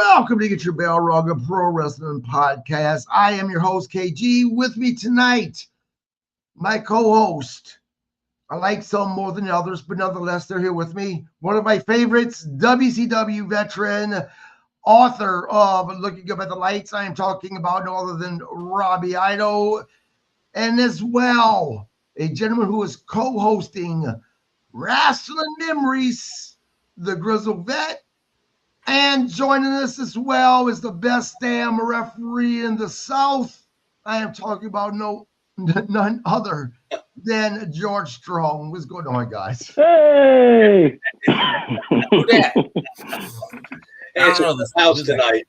Welcome to Get Your Bell Rung, a pro wrestling podcast. I am your host, KG. With me tonight, my co-host. I like some more than others, but nonetheless, they're here with me. One of my favorites, WCW veteran, author of Looking Up at the Lights. I am talking about no other than Robbie Ido, and as well, a gentleman who is co-hosting Wrestling Memories, the Grizzle Vet. And joining us as well is the best damn referee in the South. I am talking about none other than George Strong. What's going on, guys? Hey! It's on the house tonight.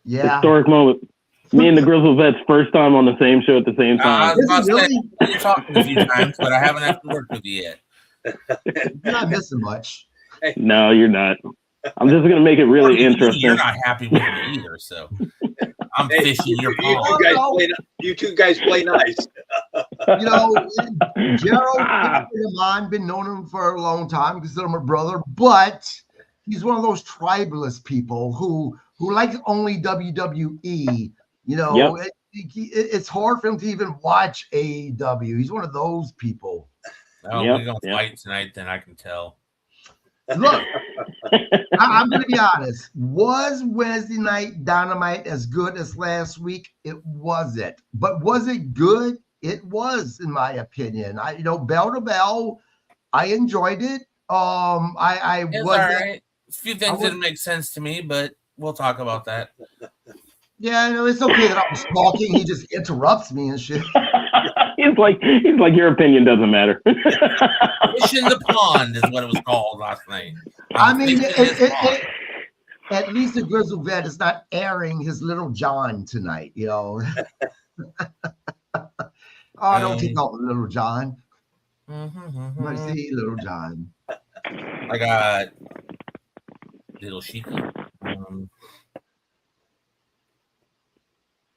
Yeah. Historic moment. Me and the Grizzle Vets first time on the same show at the same time. We've talked a few times, but I haven't had to work with you yet. You're not missing much. No, you're not. I'm just gonna make it really interesting. You're not happy with me either, so I'm fishing your pond. You two guys play nice. You know, Gerald, been known him for a long time, consider him a brother, but he's one of those tribalist people who like only WWE. You know, it's hard for him to even watch AEW. He's one of those people. Oh, we're gonna fight tonight, then I can tell. Look, I'm going to be honest. Was Wednesday night Dynamite as good as last week? It wasn't. But was it good? It was, in my opinion. Bell to bell, I enjoyed it. I was all right. A few things didn't make sense to me, but we'll talk about that. Yeah, it's okay that I was talking. He just interrupts me and shit. He's like your opinion doesn't matter. Fish in the pond is what it was called last night. I mean, at least the Grizzle Vet is not airing his Little John tonight, Oh, don't take out Little John. I see Little John. I got Little Sheikah.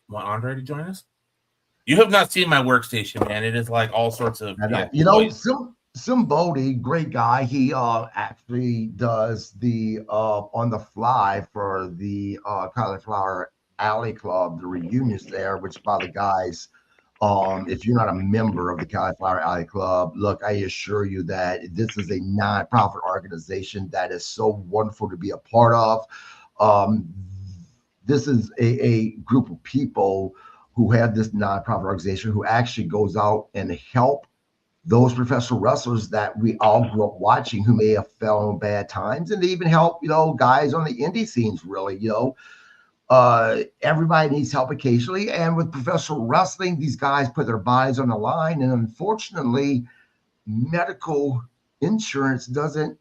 Want Andre to join us? You have not seen my workstation, man. It is like all sorts of. Simbodi, great guy. He actually does the on the fly for the Cauliflower Alley Club, the reunions there, which by the guys. If you're not a member of the Cauliflower Alley Club, look, I assure you that this is a non-profit organization that is so wonderful to be a part of. This is a group of people who have this nonprofit organization who actually goes out and help those professional wrestlers that we all grew up watching who may have fell on bad times. And they even help, guys on the indie scenes, really, everybody needs help occasionally. And with professional wrestling, these guys put their bodies on the line. And unfortunately, medical insurance isn't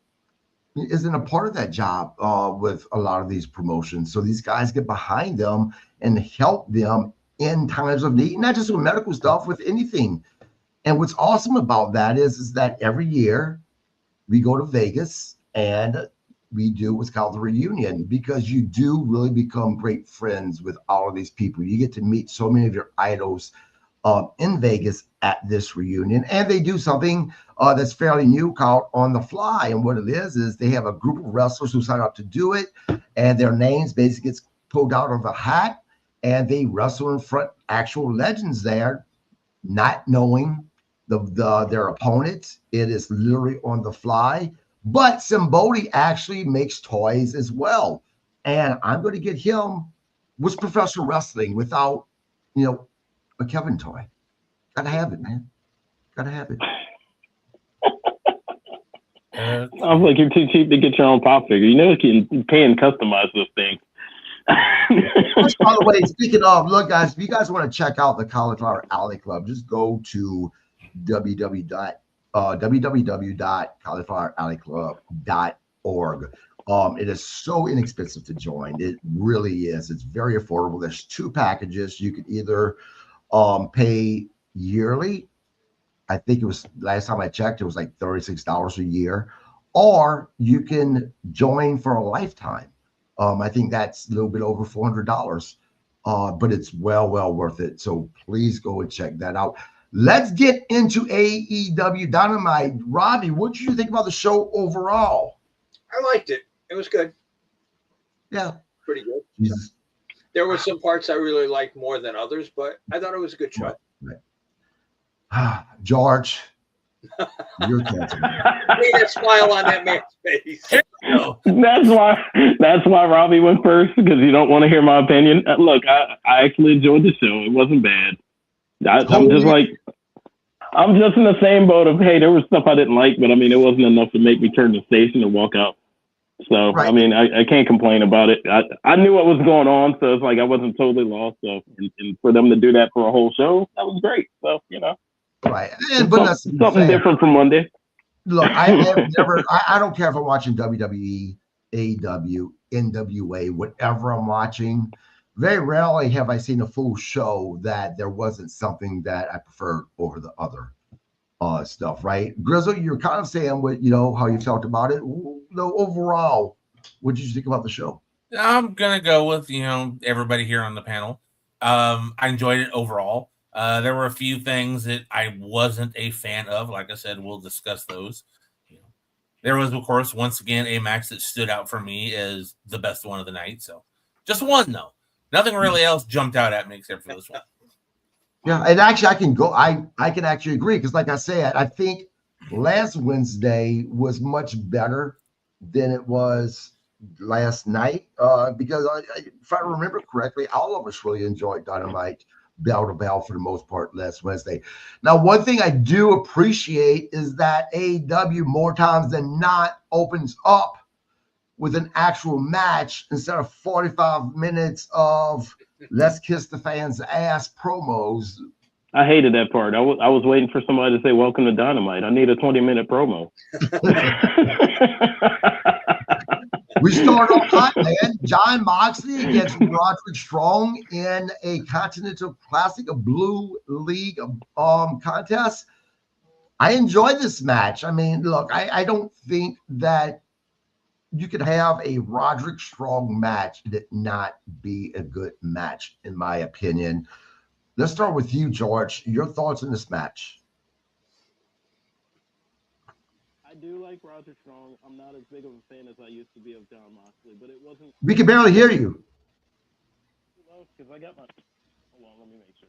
a part of that job with a lot of these promotions. So these guys get behind them and help them in times of need, not just with medical stuff, with anything. And what's awesome about that is that every year we go to Vegas and we do what's called the reunion, because you do really become great friends with all of these people. You get to meet so many of your idols in Vegas at this reunion. And they do something that's fairly new called On the Fly. And what it is they have a group of wrestlers who sign up to do it, and their names basically gets pulled out of a hat, and they wrestle in front actual legends there, not knowing their opponents. It is literally on the fly. But Simbodi actually makes toys as well. And I'm going to get him with professional wrestling without, a Kevin toy. Gotta have it, man. Gotta have it. Sounds like you're too cheap to get your own pop figure. You can pay and customize those things. By the way, speaking of, look, guys, if you guys want to check out the Cauliflower Alley Club, just go to www.caulifloweralleyclub.org. It is so inexpensive to join. It really is. It's very affordable. There's two packages. You can either pay yearly. I think it was, last time I checked, it was like $36 a year, or you can join for a lifetime. I think that's a little bit over $400, but it's well worth it. So please go and check that out. Let's get into AEW Dynamite. Robbie, what did you think about the show overall? I liked it. It was good. Yeah. Pretty good. Jesus. There were some parts I really liked more than others, but I thought it was a good show. Right. George, you're canceled. See that smile on that man's face. No. That's why Robbie went first, because you don't want to hear my opinion. Look, I actually enjoyed the show. It wasn't bad. I'm just in the same boat of, hey, there was stuff I didn't like, but I mean, it wasn't enough to make me turn the station and walk out. So, Right. I mean, I can't complain about it. I knew what was going on, so it's like I wasn't totally lost. So, and for them to do that for a whole show, that was great. So, Right. And but that's something different from Monday. Look, I have never. I don't care if I'm watching WWE, AEW, NWA, whatever I'm watching. Very rarely have I seen a full show that there wasn't something that I preferred over the other stuff. Right, Grizzle, you're kind of saying what how you felt about it. Overall, what did you think about the show? I'm gonna go with everybody here on the panel. I enjoyed it overall. There were a few things that I wasn't a fan of. Like I said, we'll discuss those. There was, of course, once again a match that stood out for me as the best one of the night. So just one though. Nothing really else jumped out at me except for this one. Yeah, and actually, I can actually agree because, like I said, I think last Wednesday was much better than it was last night. Because if I remember correctly, all of us really enjoyed Dynamite bell to bell for the most part last Wednesday. Now, one thing I do appreciate is that AEW more times than not opens up with an actual match instead of 45 minutes of let's kiss the fans' ass promos. I hated that part. I was waiting for somebody to say, "Welcome to Dynamite." I need a 20-minute promo. We start off hot, man. Jon Moxley against Roderick Strong in a Continental Classic, a Blue League contest. I enjoyed this match. I mean, look, I don't think that you could have a Roderick Strong match and it not be a good match, in my opinion. Let's start with you, George. Your thoughts on this match? I do like Roger Strong. I'm not as big of a fan as I used to be of Jon Moxley, but it wasn't. We can barely hear you. Because I got my. Hold on, let me make sure.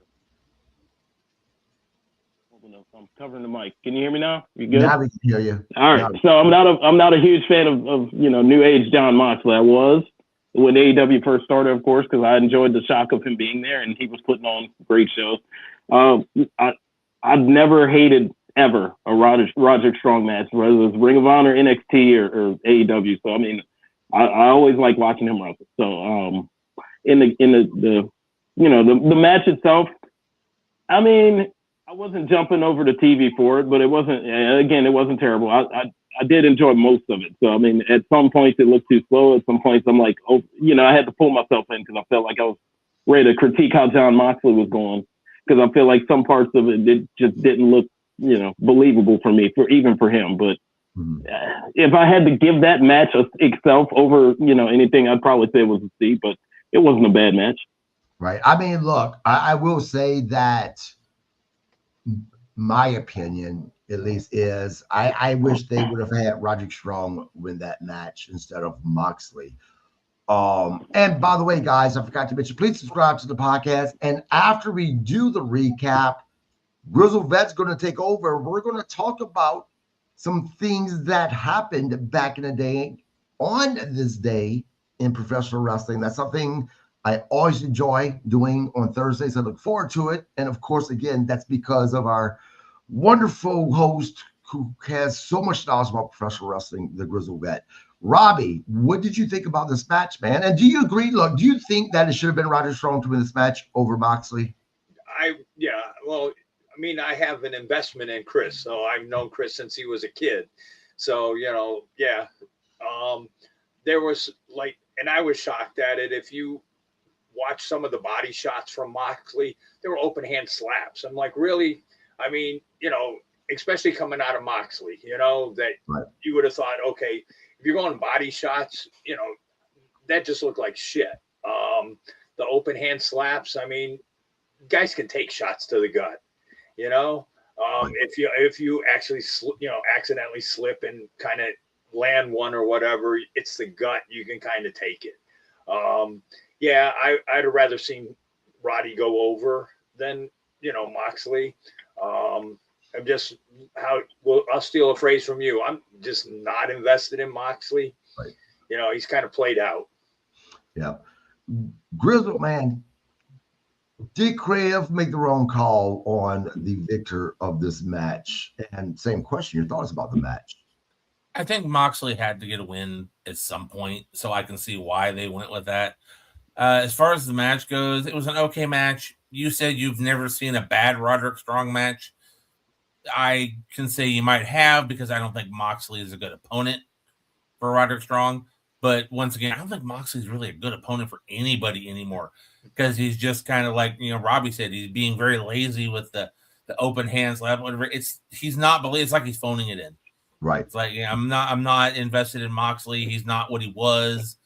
I'm covering the mic. Can you hear me now? You good? Now we can hear you. All right. So I'm not a huge fan of new age Jon Moxley. I was when AEW first started, of course, because I enjoyed the shock of him being there and he was putting on great shows. I've never hated ever a Roderick Strong match, whether it was Ring of Honor, NXT, or AEW. So I mean, I always like watching him wrestle. So in the match itself, I mean, I wasn't jumping over the TV for it, but it wasn't terrible. I did enjoy most of it. So, I mean, at some points it looked too slow. At some points I'm like, I had to pull myself in because I felt like I was ready to critique how Jon Moxley was going because I feel like some parts of it just didn't look, believable for me, even for him. But if I had to give that match itself over, anything, I'd probably say it was a C, but it wasn't a bad match. Right. I mean, look, I will say that my opinion, at least, is I wish they would have had Roderick Strong win that match instead of Moxley. And by the way, guys, I forgot to mention, please subscribe to the podcast. And after we do the recap, Grizzle Vet's going to take over. We're going to talk about some things that happened back in the day on this day in professional wrestling. That's something I always enjoy doing on Thursdays. I look forward to it. And of course, again, that's because of our wonderful host who has so much knowledge about professional wrestling, the Grizzle Vet. Robbie, what did you think about this match, man? And do you agree? Look, do you think that it should have been Roderick Strong to win this match over Moxley? Well, I mean, I have an investment in Chris, so I've known Chris since he was a kid. So, there was and I was shocked at it. If you watch some of the body shots from Moxley, they were open hand slaps. I'm like, really? I mean, especially coming out of Moxley, that right. You would have thought, okay, if you're going body shots, that just looked like shit. The open hand slaps, I mean, guys can take shots to the gut, if you actually, accidentally slip and kind of land one or whatever, it's the gut, you can kind of take it. Yeah, I'd have rather seen Roddy go over than, Moxley. I'm just I'll steal a phrase from you. I'm just not invested in Moxley. Right. He's kind of played out. Yeah. Grizzle, man, did Crave make the wrong call on the victor of this match? And same question, your thoughts about the match? I think Moxley had to get a win at some point, so I can see why they went with that. As far as the match goes, it was an okay match. You said you've never seen a bad Roderick Strong match. I can say you might have, because I don't think Moxley is a good opponent for Roderick Strong. But once again, I don't think Moxley's really a good opponent for anybody anymore, because he's just kind of like, Robbie said, he's being very lazy with the open hands left, whatever. It's like he's phoning it in. Right. It's like, I'm not invested in Moxley. He's not what he was.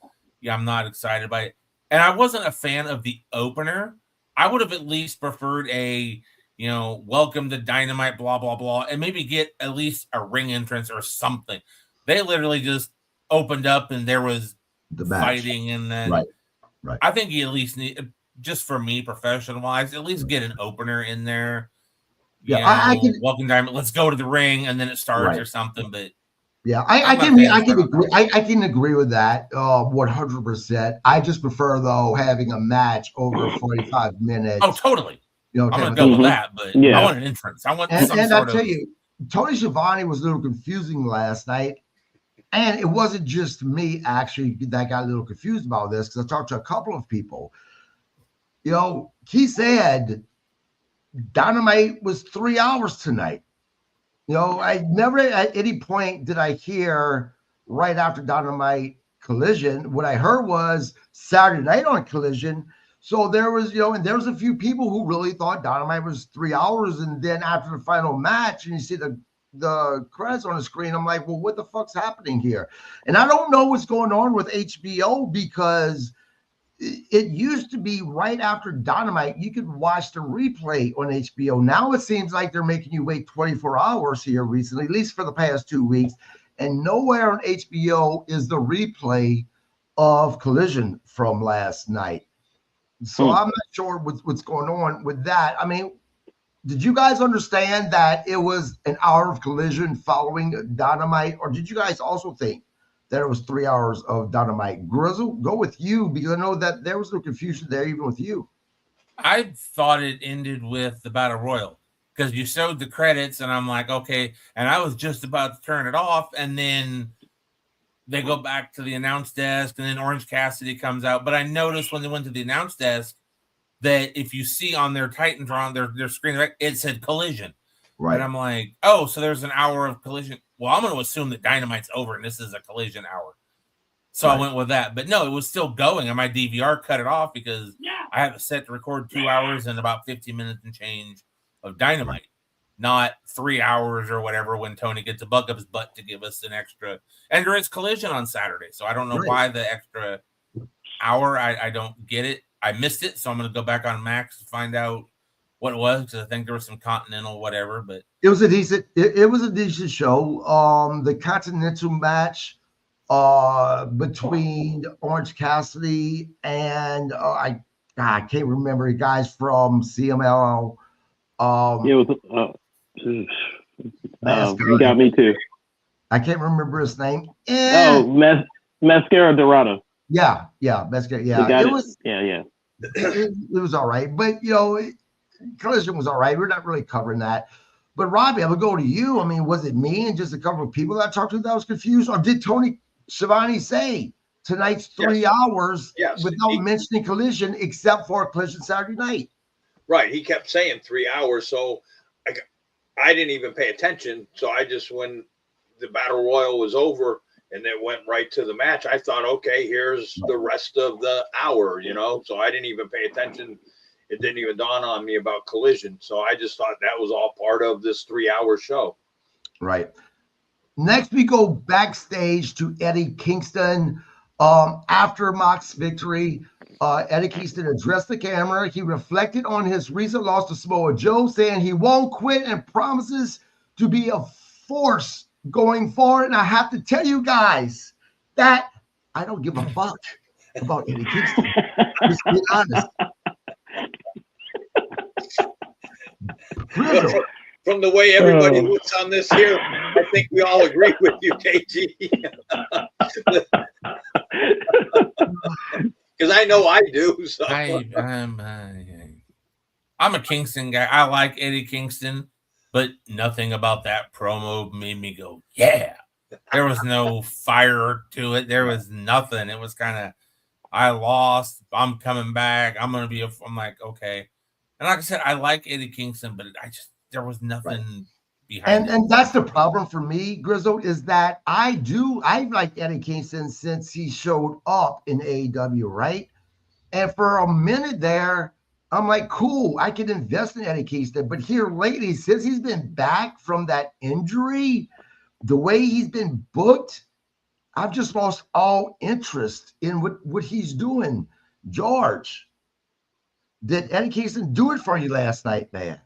Yeah, I'm not excited by it. And I wasn't a fan of the opener. I would have at least preferred a, welcome to Dynamite, blah, blah, blah, and maybe get at least a ring entrance or something. They literally just opened up and there was the match. Fighting. And then right. I think you at least need, just for me, professional-wise, at least get an opener in there. Yeah, I can. Welcome Diamond. Let's go to the ring, and then it starts or something. But yeah, I can agree with that 100%. I just prefer, though, having a match over 45 minutes. Oh, totally. I'm gonna go with that, but I want an entrance. I want some and sort I'll tell you, Tony Schiavone was a little confusing last night, and it wasn't just me actually that got a little confused about this, because I talked to a couple of people. He said Dynamite was 3 hours tonight. I never at any point did I hear right after Dynamite Collision. What I heard was Saturday night on Collision. So there was, and there was a few people who really thought Dynamite was 3 hours. And then after the final match, and you see the credits on the screen, I'm like, well, what the fuck's happening here? And I don't know what's going on with HBO, because it used to be right after Dynamite, you could watch the replay on HBO. Now it seems like they're making you wait 24 hours here recently, at least for the past 2 weeks. And nowhere on HBO is the replay of Collision from last night. So I'm not sure what's going on with that. I mean, did you guys understand that it was an hour of Collision following Dynamite? Or did you guys also think that it was 3 hours of Dynamite? Grizzle, go with you, because I know that there was no confusion there, even with you. I thought it ended with the Battle Royal, because you showed the credits, and I'm like, okay. And I was just about to turn it off, and then they go back to the announce desk, and then Orange Cassidy comes out. But I noticed when they went to the announce desk that if you see on their Titantron, their screen, it said Collision. Right. And I'm like, oh, so there's an hour of Collision. Well, I'm going to assume that Dynamite's over and this is a Collision hour. So I went with that. But no, it was still going, and my DVR cut it off because I had it set to record 2 hours and about 15 minutes and change of Dynamite, not 3 hours or whatever when Tony gets a bug up his butt to give us an extra. And there is Collision on Saturday, so I don't know why the extra hour. I don't get it. I missed it, so I'm going to go back on Max to find out what it was, because I think there was some Continental whatever. But it was a decent. It was a decent show. The Continental match between Orange Cassidy and I can't remember the guys from CMLL. You got me too. I can't remember his name. Mascara Dorado. Yeah, Mascara. Yeah, it was. Yeah. It was all right, but Collision was all right. We're not really covering that. But Robbie, I would go to you. I mean, was it me and just a couple of people that I talked to that was confused, or did Tony Schiavone say tonight's 3 hours without mentioning Collision, except for Collision Saturday night? Right. He kept saying 3 hours. So I didn't even pay attention. So I just, when the Battle Royal was over and then went right to the match, I thought, okay, here's the rest of the hour, So I didn't even pay attention. It didn't even dawn on me about Collision. So I just thought that was all part of this 3 hour show. Right. Next, we go backstage to Eddie Kingston. After Mox's victory, Eddie Kingston addressed the camera. He reflected on his recent loss to Samoa Joe, saying he won't quit and promises to be a force going forward. And I have to tell you guys that I don't give a fuck. about Eddie Kingston. Just be honest. Grizzle. From the way everybody looks on this here, I think we all agree with you, KG. Because I know I do. So. I'm a Kingston guy. I like Eddie Kingston, but nothing about that promo made me go, yeah. There was no fire to it. There was nothing. It was kind of, I lost. I'm coming back. I'm like, okay. And like I said, I like Eddie Kingston, but there was nothing behind it. And that's the problem for me, Grizzle, is that I like Eddie Kingston since he showed up in AEW, right? And for a minute there, I'm like, cool, I can invest in Eddie Kingston. But here lately, since he's been back from that injury, the way he's been booked, I've just lost all interest in what he's doing. George, did Eddie Kingston do it for you last night, man?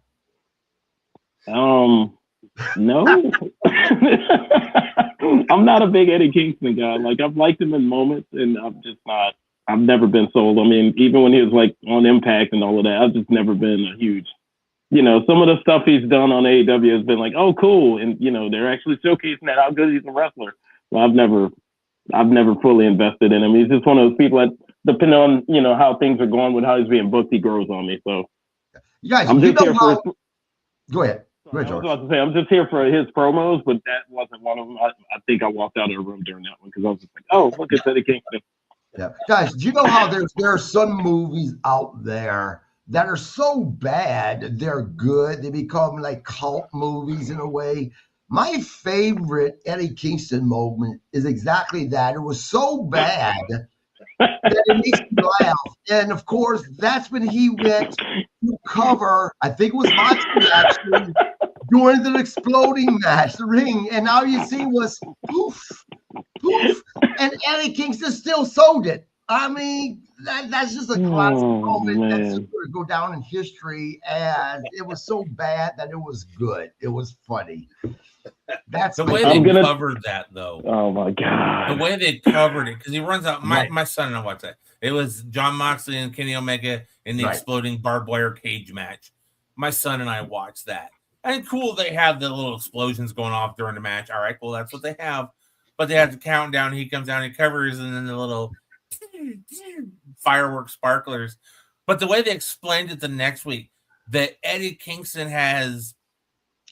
No. I'm not a big Eddie Kingston guy. Like, I've liked him in moments, and I've never been sold. I mean, even when he was like on Impact and all of that, I've just never been a huge, some of the stuff he's done on AEW has been like, oh, cool. And, they're actually showcasing that how good he's a wrestler. Well, I've never fully invested in him. He's just one of those people that, depending on, how things are going with how he's being booked, he grows on me. So you guys, I'm just here for Go ahead. Go ahead, I was George. about to say, I'm just here for his promos, but that wasn't one of them. I think I walked out of the room during that one because I was just like, oh, look at Eddie Kingston. Yeah, guys, do you know how there are some movies out there that are so bad they're good? They become like cult movies in a way. My favorite Eddie Kingston moment is exactly that. It was so bad that it makes me laugh. And of course, that's when he went to cover, I think it was Moxley actually, during the exploding match, the ring. And all you see was poof, poof. And Eddie Kingston still sold it. I mean, that's just a classic moment that's going to go down in history. And it was so bad that it was good. It was funny. That's the way they covered that, though. Oh my god! The way they covered it, because he runs out. My son and I watched that. It was John Moxley and Kenny Omega in the exploding barbed wire cage match. My son and I watched that. And cool, they have the little explosions going off during the match. All right, well, that's what they have. But they have the countdown. He comes down, he covers, and then the little fireworks sparklers. But the way they explained it the next week, that Eddie Kingston has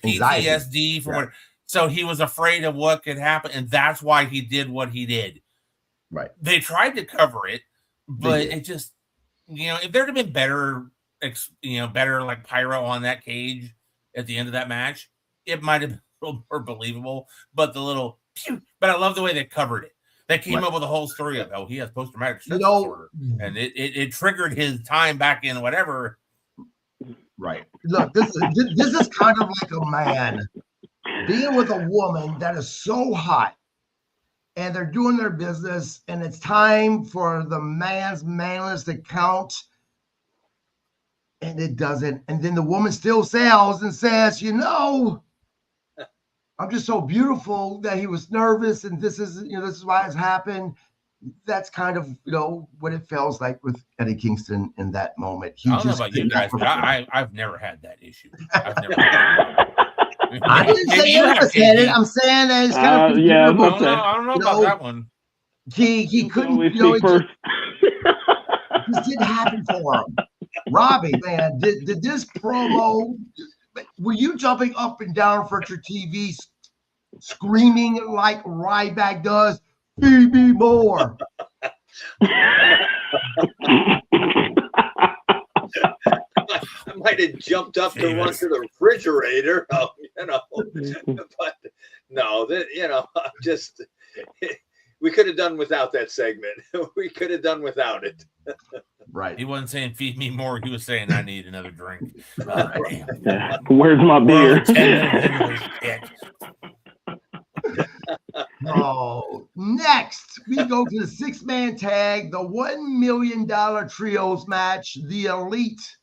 PTSD from what, so he was afraid of what could happen, and that's why he did what he did. Right. They tried to cover it, but it just, if there'd have been better, better like pyro on that cage at the end of that match, it might have been a little more believable. But but I love the way they covered it. They came up with a whole story of, he has post-traumatic stress disorder, and it triggered his time back in whatever. Right. Look, this is kind of like a man being with a woman that is so hot, and they're doing their business, and it's time for the man's manliness to count, and it doesn't. And then the woman still sells and says, I'm just so beautiful that he was nervous, and this is why it's happened. That's kind of, what it feels like with Eddie Kingston in that moment. I don't know about you guys, but I've never had that issue. I've never had that. I didn't say you ever said it. I'm saying that it's kind of I don't know about that one. He couldn't, this didn't happen for him. Robbie, man, did this promo, were you jumping up and down for your TV screaming like Ryback does? Feed me more. I might have jumped up to run to the refrigerator, but no, just we could have done without that segment. We could have done without it. Right. He wasn't saying feed me more. He was saying I need another drink. Where's my beer? Next we go to the 6-man tag, the $1 million trios match, the Elite,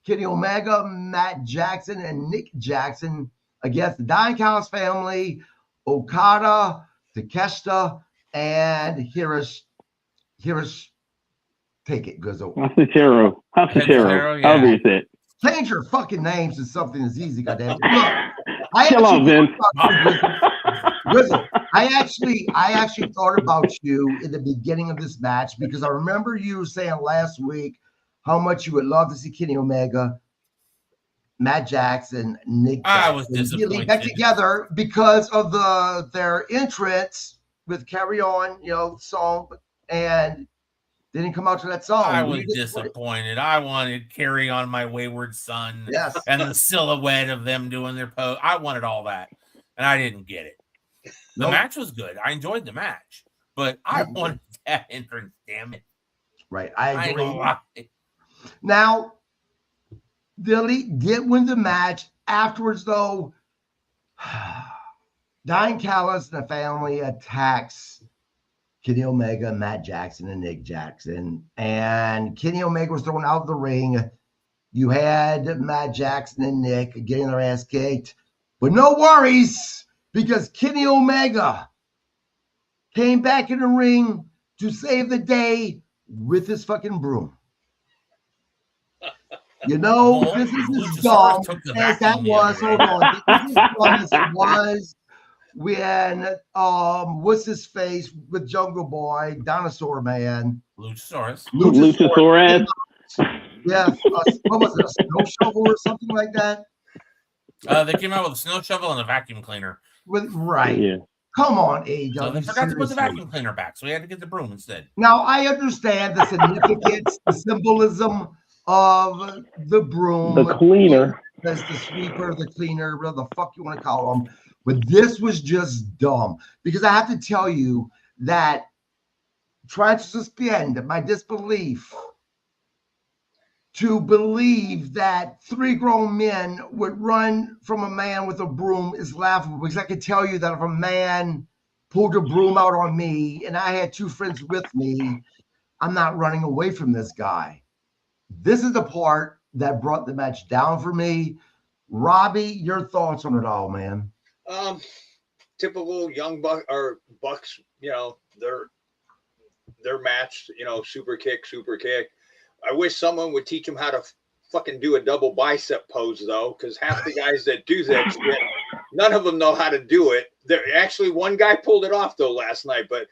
Kenny Omega, Matt Jackson, and Nick Jackson against the Dynamite family, Okada, Takeshita, and Hiroshi Take it, Guzzo. Hachishiro. Hachishiro, yeah. However you say it. Change your fucking names to something that's easy, goddamn. Look, Chill out, Vince. Guzzo, I actually thought about you in the beginning of this match because I remember you saying last week how much you would love to see Kenny Omega, Matt Jackson, Nick I was Jackson disappointed. back together because of their entrance with Carry On, song, and they didn't come out to that song. I was disappointed. I wanted Carry On My Wayward Son. Yes. And the silhouette of them doing their pose. I wanted all that, and I didn't get it. The match was good. I enjoyed the match, but I wanted that entrance, damn it. Right. I agree. Now, the Elite did win the match. Afterwards, though, Diane Callis and the family attacks Kenny Omega, Matt Jackson, and Nick Jackson. And Kenny Omega was thrown out of the ring. You had Matt Jackson and Nick getting their ass kicked. But no worries, because Kenny Omega came back in the ring to save the day with his fucking broom. This is as dumb as that was. Hold on. This is as dumb as it was when what's his face with Jungle Boy, Dinosaur Man, Luchasaurus. Yeah, what was it, a snow shovel or something like that? They came out with a snow shovel and a vacuum cleaner. Right. Yeah. Come on, AEW. So they forgot to put the vacuum cleaner back, so we had to get the broom instead. Now, I understand the significance, the symbolism of the broom. The cleaner. That's the sweeper, the cleaner, whatever the fuck you want to call them. But this was just dumb. Because I have to tell you that trying to suspend my disbelief to believe that 3 grown men would run from a man with a broom is laughable, because I can tell you that if a man pulled a broom out on me and I had 2 friends with me, I'm not running away from this guy. This is the part that brought the match down for me. Robbie, your thoughts on it all, man? Typical young Bucks, their match, super kick. I wish someone would teach them how to fucking do a double bicep pose, though, because half the guys that do that shit, none of them know how to do it. There actually one guy pulled it off though last night, but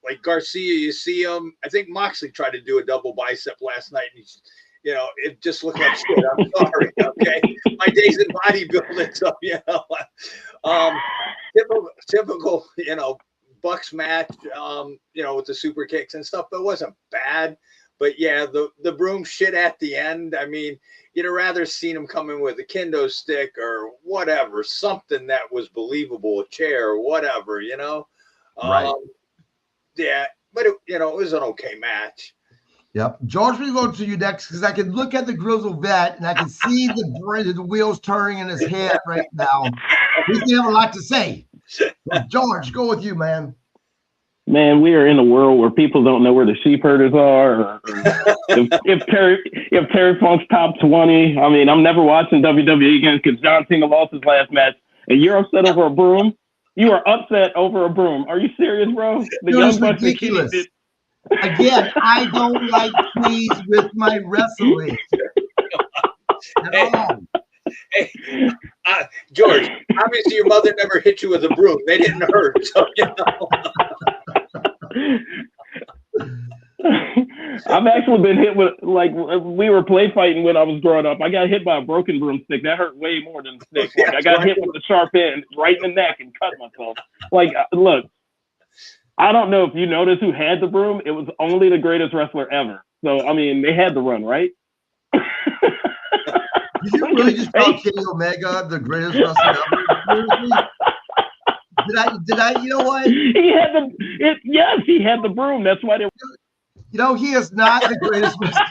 like Garcia, you see him. I think Moxley tried to do a double bicep last night, and he's, it just looked like shit. I'm sorry. Okay, my day's in bodybuilding, so typical, Bucks match, with the super kicks and stuff, but it wasn't bad. But yeah, the broom shit at the end. I mean, you'd have rather seen him come in with a kendo stick or whatever, something that was believable, a chair or whatever, Right. Yeah, but it was an okay match. Yep. George, we go to you next because I can look at the grizzled vet and I can see the wheels turning in his head right now. He's gonna have a lot to say. But George, go with you, man. Man, we are in a world where people don't know where the sheep herders are, or if Terry Funk's top 20. I mean, I'm never watching WWE again because John Cena lost his last match, and you're upset over a broom. You are upset over a broom. Are you serious, bro? The Young Bucks ridiculous. Again, I don't like please with my wrestling at all. Hey, George, obviously your mother never hit you with a broom. They didn't hurt, so I've actually been hit with, like, we were play fighting when I was growing up. I got hit by a broken broomstick. That hurt way more than the stick. Like, I got hit with a sharp end right in the neck and cut myself. Like, look, I don't know if you noticed who had the broom. It was only the greatest wrestler ever. So, I mean, they had the run, right? Did you really just call Kenny Omega the greatest wrestler ever? Did I? You know what? He had yes, he had the broom. That's why they. He is not the greatest wrestler.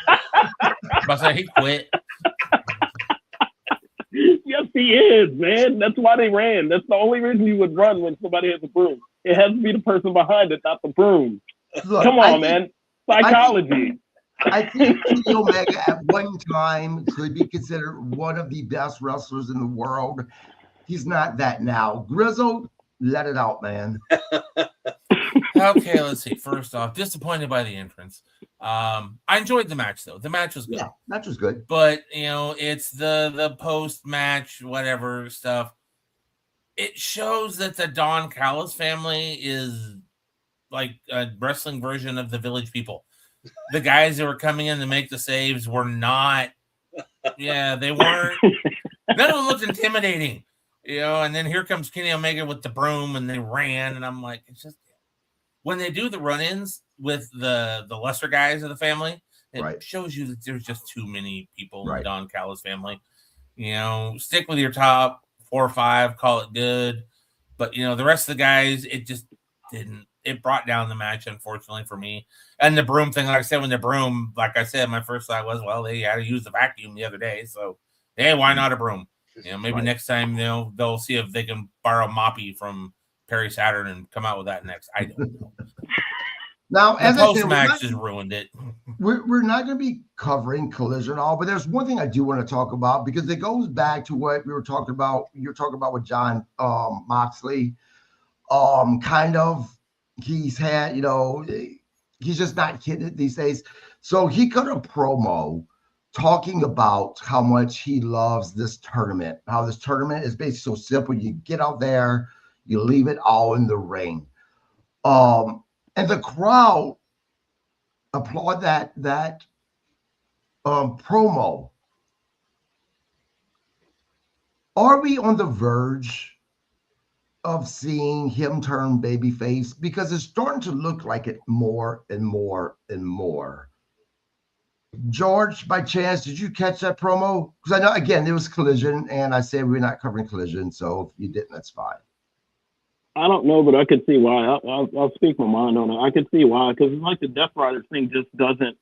I say he quit. Yes, he is, man. That's why they ran. That's the only reason you would run when somebody has a broom. It has to be the person behind it, not the broom. Look, come on, man. Psychology. I think Kenny Omega at one time could be considered one of the best wrestlers in the world. He's not that now. Grizzle, let it out, man. Okay, let's see. First off, disappointed by the entrance. I enjoyed the match though. The match was good. Yeah, match was good. But it's the post match whatever stuff. It shows that the Don Callis family is like a wrestling version of the Village People. The guys that were coming in to make the saves were not. Yeah, they weren't. None of them looked intimidating, And then here comes Kenny Omega with the broom, and they ran, and I'm like, it's just when they do the run-ins with the lesser guys of the family, it shows you that there's just too many people in the Don Callis family. Stick with your top 4 or 5, call it good. But the rest of the guys, it just didn't. It brought down the match, unfortunately, for me. And the broom thing, like I said, when the broom, like I said, my first thought was, well, they had to use the vacuum the other day, so hey, why not a broom? Maybe next time they'll see if they can borrow Moppy from Perry Saturn and come out with that next. I don't know. Now, the post match just ruined it. We're not going to be covering Collision all, but there's one thing I do want to talk about because it goes back to what we were talking about. You're talking about with John Moxley. Kind of, he's had, he's just not kidding it these days. So he cut a promo talking about how much he loves this tournament, how this tournament is basically so simple. You get out there, you leave it all in the ring. And the crowd applaud that promo. Are we on the verge of seeing him turn babyface? Because it's starting to look like it more and more and more. George, by chance, did you catch that promo? Because I know, again, it was Collision, and I said we're not covering Collision, so if you didn't, that's fine. I don't know, but I could see why. I'll speak my mind on it. I could see why, because it's like the Death Riders thing just doesn't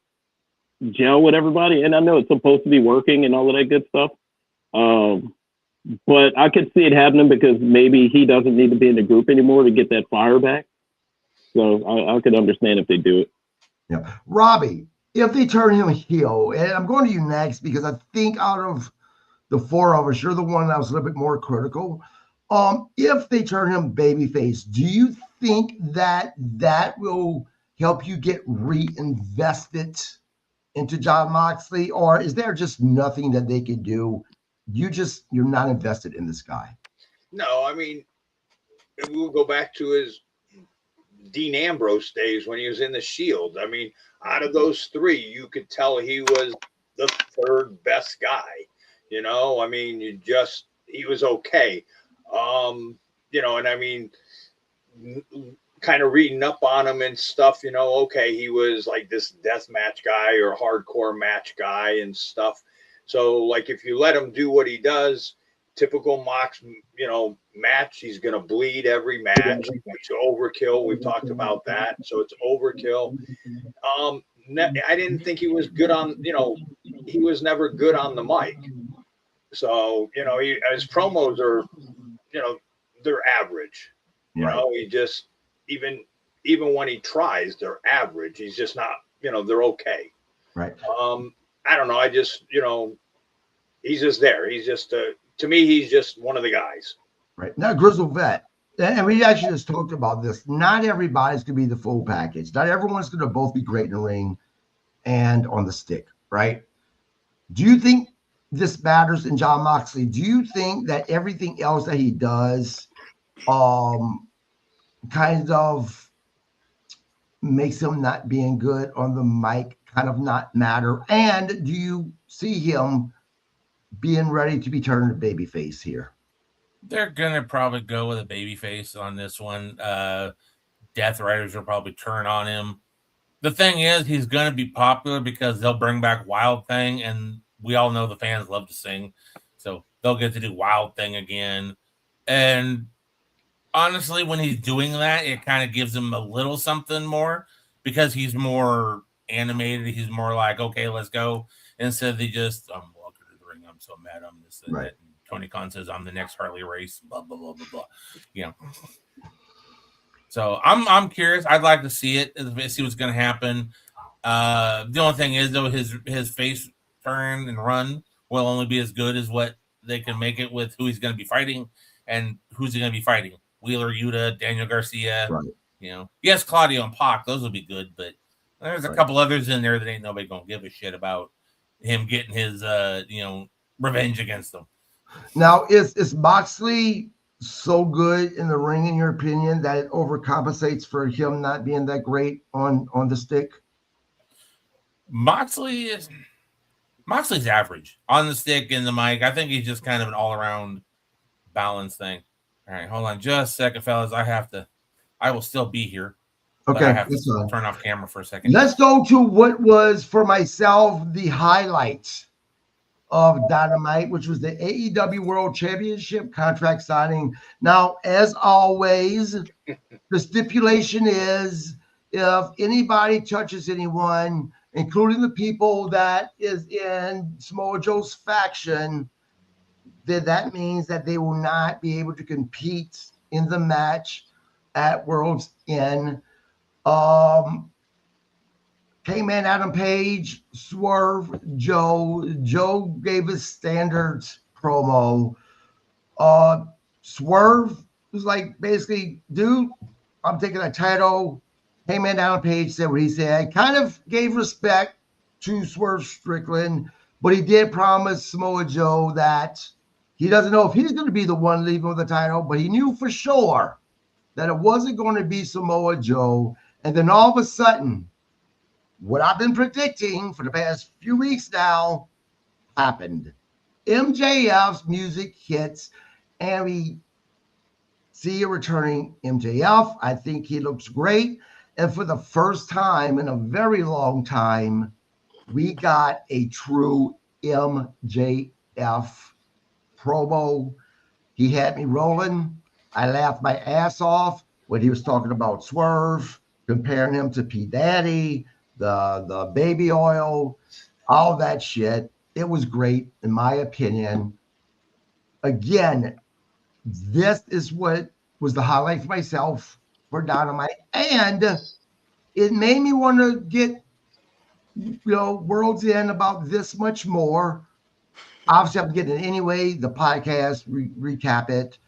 gel with everybody. And I know it's supposed to be working and all of that good stuff. But I could see it happening because maybe he doesn't need to be in the group anymore to get that fire back. So I could understand if they do it. Yeah. Robbie, if they turn him heel, and I'm going to you next because I think out of the 4 of us, you're the one that was a little bit more critical. If they turn him babyface, do you think that will help you get reinvested into John Moxley, or is there just nothing that they could do? You're not invested in this guy. No, I mean, we'll go back to his Dean Ambrose days when he was in the Shield. I mean, out of those 3, you could tell he was the 3rd best guy. I mean, he was okay. And I mean, kind of reading up on him and stuff, okay, he was like this death match guy or hardcore match guy and stuff. So like, if you let him do what he does, typical Mox, match, he's going to bleed every match. It's overkill. We've talked about that. So it's overkill. I didn't think he was good on, he was never good on the mic. So, his promos are, they're average. He just, even when he tries, they're average. He's just not, they're okay. Right. I don't know. I just, he's just there. He's just, to me, he's just one of the guys. Right. Now, Grizzle Vet, and we actually just talked about this. Not everybody's going to be the full package. Not everyone's going to both be great in the ring and on the stick, right? Do you think this matters in John Moxley? Do you think that everything else that he does kind of makes him not being good on the mic kind of not matter? And do you see him being ready to be turned to babyface here? They're gonna probably go with a babyface on this one. Death Riders will probably turn on him. The thing is, he's gonna be popular because they'll bring back Wild Thing, and we all know the fans love to sing, so they'll get to do Wild Thing again. And honestly, when he's doing that, it kind of gives him a little something more because he's more animated. He's more like, okay, let's go. Instead of they just, I'm walking to the ring, I'm so mad, I'm this and that. And Tony Khan says, I'm the next Harley Race, blah, blah, blah, blah, blah. So I'm curious. I'd like to see it, see what's going to happen. The only thing is, though, his face turn and run will only be as good as what they can make it with who he's going to be fighting and who's he going to be fighting. Wheeler Yuta, Daniel Garcia, right. Yes, Claudio and Pac, those will be good, but There's a couple others in there that ain't nobody gonna give a shit about him getting his revenge against them. Now, is Moxley so good in the ring, in your opinion, that it overcompensates for him not being that great on the stick? Moxley's average on the stick and the mic. I think he's just kind of an all-around balance thing. All right, hold on just a second, fellas. I will still be here. Okay, I have to turn off camera for a second. Let's go to what was, for myself, the highlights of Dynamite, which was the AEW World Championship contract signing. Now, as always, the stipulation is if anybody touches anyone, including the people that is in Samoa Joe's faction, then that means that they will not be able to compete in the match at World's End. Hangman Adam Page, Swerve, Joe. Joe gave his standards promo. Swerve was like, basically, dude, I'm taking a title. Hangman Adam Page said what he said. Kind of gave respect to Swerve Strickland, but he did promise Samoa Joe that he doesn't know if he's going to be the one leaving with the title, but he knew for sure that it wasn't going to be Samoa Joe. And then all of a sudden, what I've been predicting for the past few weeks now happened. MJF's music hits, and we see a returning MJF. I think he looks great. And for the first time in a very long time, we got a true MJF promo. He had me rolling. I laughed my ass off when he was talking about Swerve, comparing him to P. Daddy, the baby oil, all that shit. It was great, in my opinion. Again, this is what was the highlight for myself for Dynamite. And it made me want to get, World's End about this much more. Obviously, I'm getting it anyway, the podcast, recap it.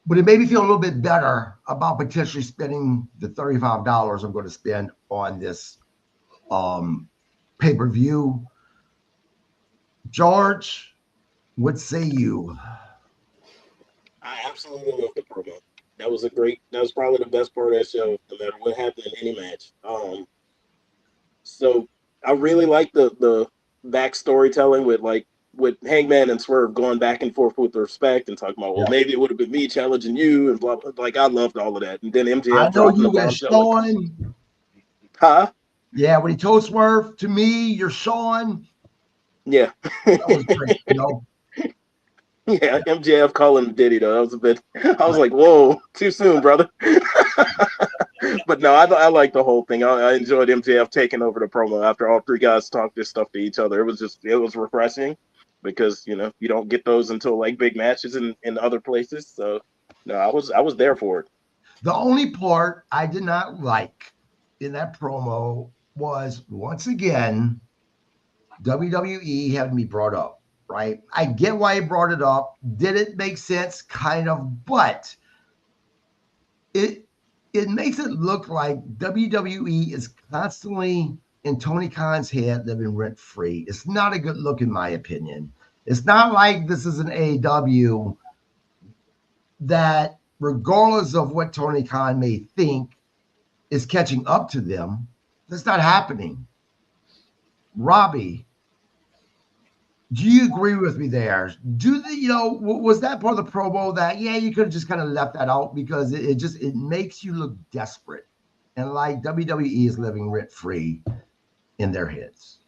But it made me feel a little bit better about potentially spending the $35 I'm going to spend on this pay-per-view. George, what say you? I absolutely love the promo. That was probably the best part of that show, no matter what happened in any match. So I really like the back storytelling with Hangman and Swerve going back and forth with respect and talking about, well, maybe it would have been me challenging you and blah, blah. Like, I loved all of that. And then MJF dropping the bombshell. Huh? Yeah, when he told Swerve, to me, you're Sean. Yeah. That was great, Yeah, MJF calling him Diddy, though. That was a bit, I was like, whoa, too soon, brother. But no, I like the whole thing. I enjoyed MJF taking over the promo after all three guys talked this stuff to each other. It was refreshing because, you don't get those until like big matches in other places. So no, I was there for it. The only part I did not like in that promo was, once again, WWE having me brought up, right? I get why he brought it up. Did it make sense? Kind of, but it makes it look like WWE is constantly in Tony Khan's head living rent-free. It's not a good look, in my opinion. It's not like this is an AEW that, regardless of what Tony Khan may think, is catching up to them. That's not happening. Robbie, do you agree with me there? Was that part of the promo that, you could have just kind of left that out because it makes you look desperate and like WWE is living rent free in their heads?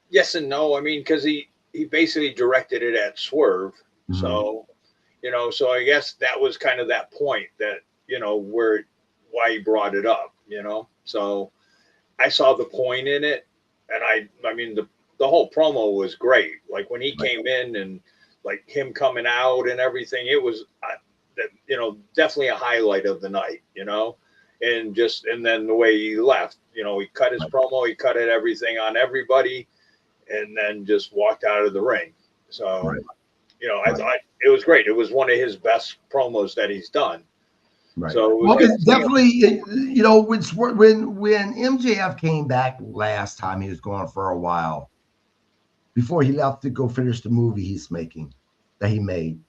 Yes and no. I mean, because he basically directed it at Swerve. Mm-hmm. So, so I guess that was kind of that point that, why he brought it up, So I saw the point in it. And I mean, the whole promo was great. Like when he came in and like him coming out and everything, it was, definitely a highlight of the night, and then the way he left, he cut his promo, he cut everything on everybody and then just walked out of the ring. So, I thought it was great. It was one of his best promos that he's done. Right. So Well, it's definitely, when MJF came back last time, he was gone for a while before he left to go finish the movie that he made.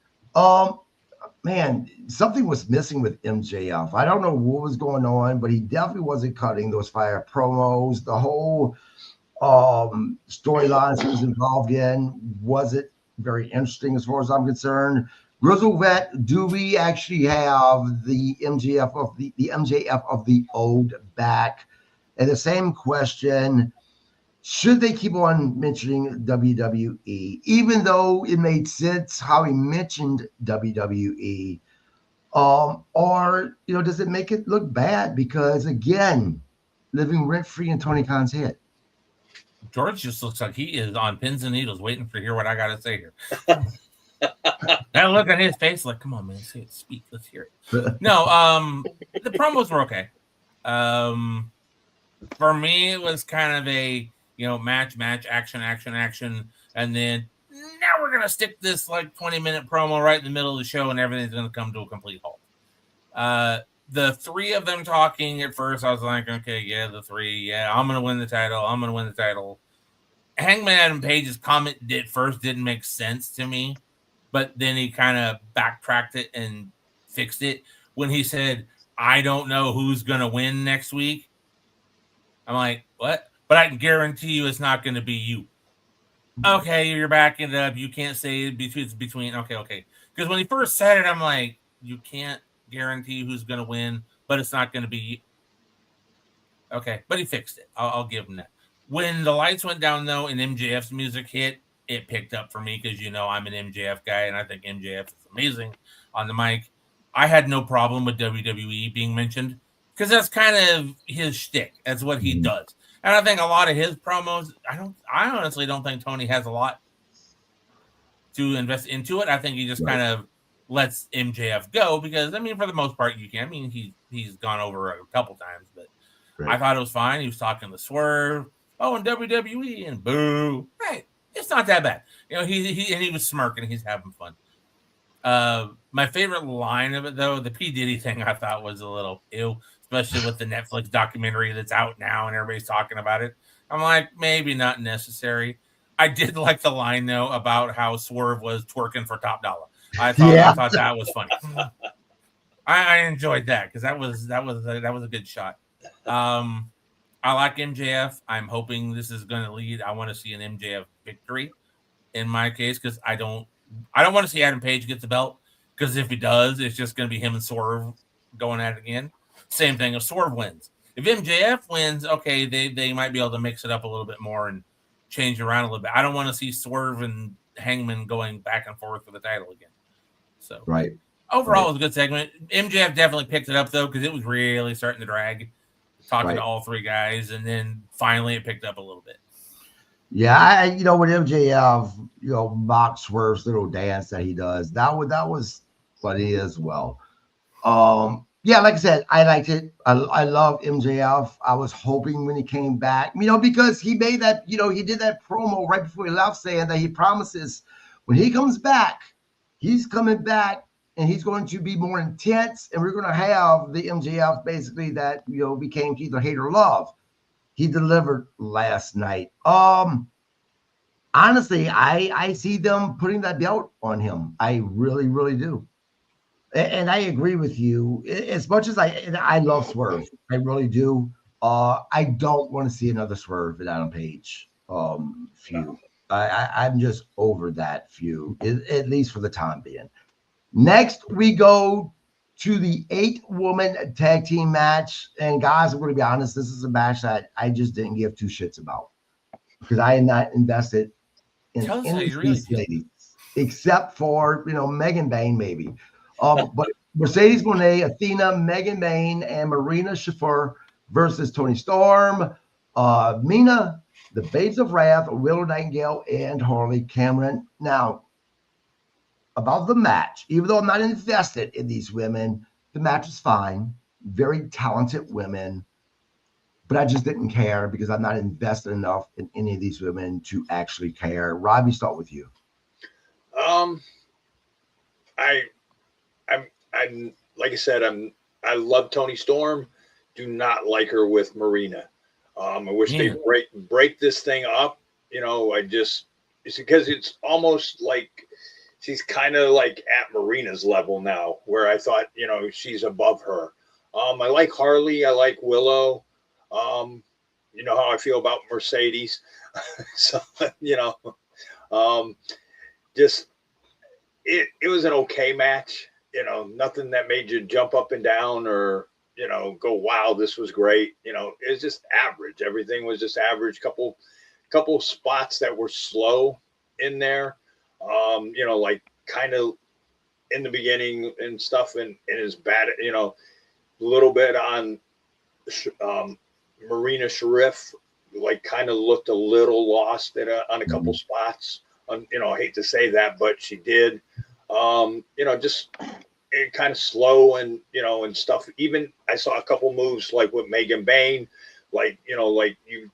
Man, something was missing with MJF. I don't know what was going on, but he definitely wasn't cutting those fire promos. The whole storylines he was involved in wasn't very interesting as far as I'm concerned. Grizzle Vet, do we actually have the MJF of the old back? And the same question, should they keep on mentioning WWE, even though it made sense how he mentioned WWE? Or does it make it look bad because, again, living rent free in Tony Khan's head? George just looks like he is on pins and needles waiting to hear what I got to say here. That look on his face, like, come on, man, say it, speak, let's hear it. No, the promos were okay. For me, it was kind of a match, action, and then now we're gonna stick this like 20-minute promo right in the middle of the show, and everything's gonna come to a complete halt. The three of them talking at first, I was like, okay, yeah, the three, yeah, I'm gonna win the title. Hangman Adam Page's comment didn't make sense to me, but then he kind of backtracked it and fixed it when he said, I don't know who's gonna win next week. I'm like, what? But I can guarantee you it's not going to be you. Okay, you're backing it up. You can't say it's between. Okay. Because when he first said it, I'm like, you can't guarantee who's going to win, but it's not going to be you. Okay, but he fixed it. I'll give him that. When the lights went down, though, and MJF's music hit, it picked up for me because, I'm an MJF guy, and I think MJF is amazing on the mic. I had no problem with WWE being mentioned, because that's kind of his shtick. That's what he does. And I think a lot of his promos, I honestly don't think Tony has a lot to invest into it. I think he just kind of lets MJF go because, for the most part, you can. He's gone over a couple times, but I thought it was fine. He was talking to Swerve. Oh, and WWE, and boo. Right. It's not that bad. He was smirking. He's having fun. My favorite line of it, though, the P. Diddy thing, I thought was a little ew, especially with the Netflix documentary that's out now and everybody's talking about it. I'm like, maybe not necessary. I did like the line, though, about how Swerve was twerking for Top Dollar. I thought that was funny. I enjoyed that because that was a good shot. I like MJF. I'm hoping this is going to lead. I want to see an MJF victory in my case because I don't want to see Adam Page get the belt because if he does, it's just going to be him and Swerve going at it again. Same thing if Swerve wins. If MJF wins, okay, they might be able to mix it up a little bit more and change it around a little bit. I don't want to see Swerve and Hangman going back and forth for the title again. So overall, it was a good segment. MJF definitely picked it up, though, because it was really starting to drag, talking to all three guys, and then finally it picked up a little bit. Yeah, when MJF, mock Swerve's little dance that he does, that was funny as well. Yeah, like I said, I liked it. I love MJF. I was hoping when he came back, because he made that, he did that promo right before he left saying that he promises when he comes back, he's coming back and he's going to be more intense, and we're going to have the MJF basically that, became either hate or love. He delivered last night. Honestly, I see them putting that belt on him. I really, really do. And I agree with you. As much as I love Swerve, I really do. I don't want to see another Swerve and Adam Page feud. I'm just over that feud, at least for the time being. Next, we go to the 8-woman tag team match. And guys, I'm going to be honest, this is a match that I just didn't give two shits about because I am not invested in any of these ladies, except for, Megan Bain, maybe. But Mercedes Moné, Athena, Megan Bain, and Marina Shafir versus Toni Storm, Mina, the Babes of Wrath, Willow Nightingale, and Harley Cameron. Now, about the match, even though I'm not invested in these women, the match was fine. Very talented women, but I just didn't care because I'm not invested enough in any of these women to actually care. Robbie, start with you. I'm like I said, I'm I love Toni Storm. Do not like her with Marina. I wish they break this thing up. You know, it's because it's almost like she's kind of like at Marina's level now, where I thought, you know, she's above her. I like Harley. I like Willow. You know how I feel about Mercedes. So, you know, just it was an okay match. You know, nothing that made you jump up and down or, you know, go, wow, this was great. You know, it was just average. Everything was just average. Couple spots that were slow in there. You know, like kind of in the beginning and stuff, and is bad. You know, a little bit on Marina Sharif, like kind of looked a little lost on a couple spots. You know, I hate to say that, but she did. You know, just kind of slow and, you know, and stuff. Even I saw a couple moves like with Megan Bain, like, you know, like you,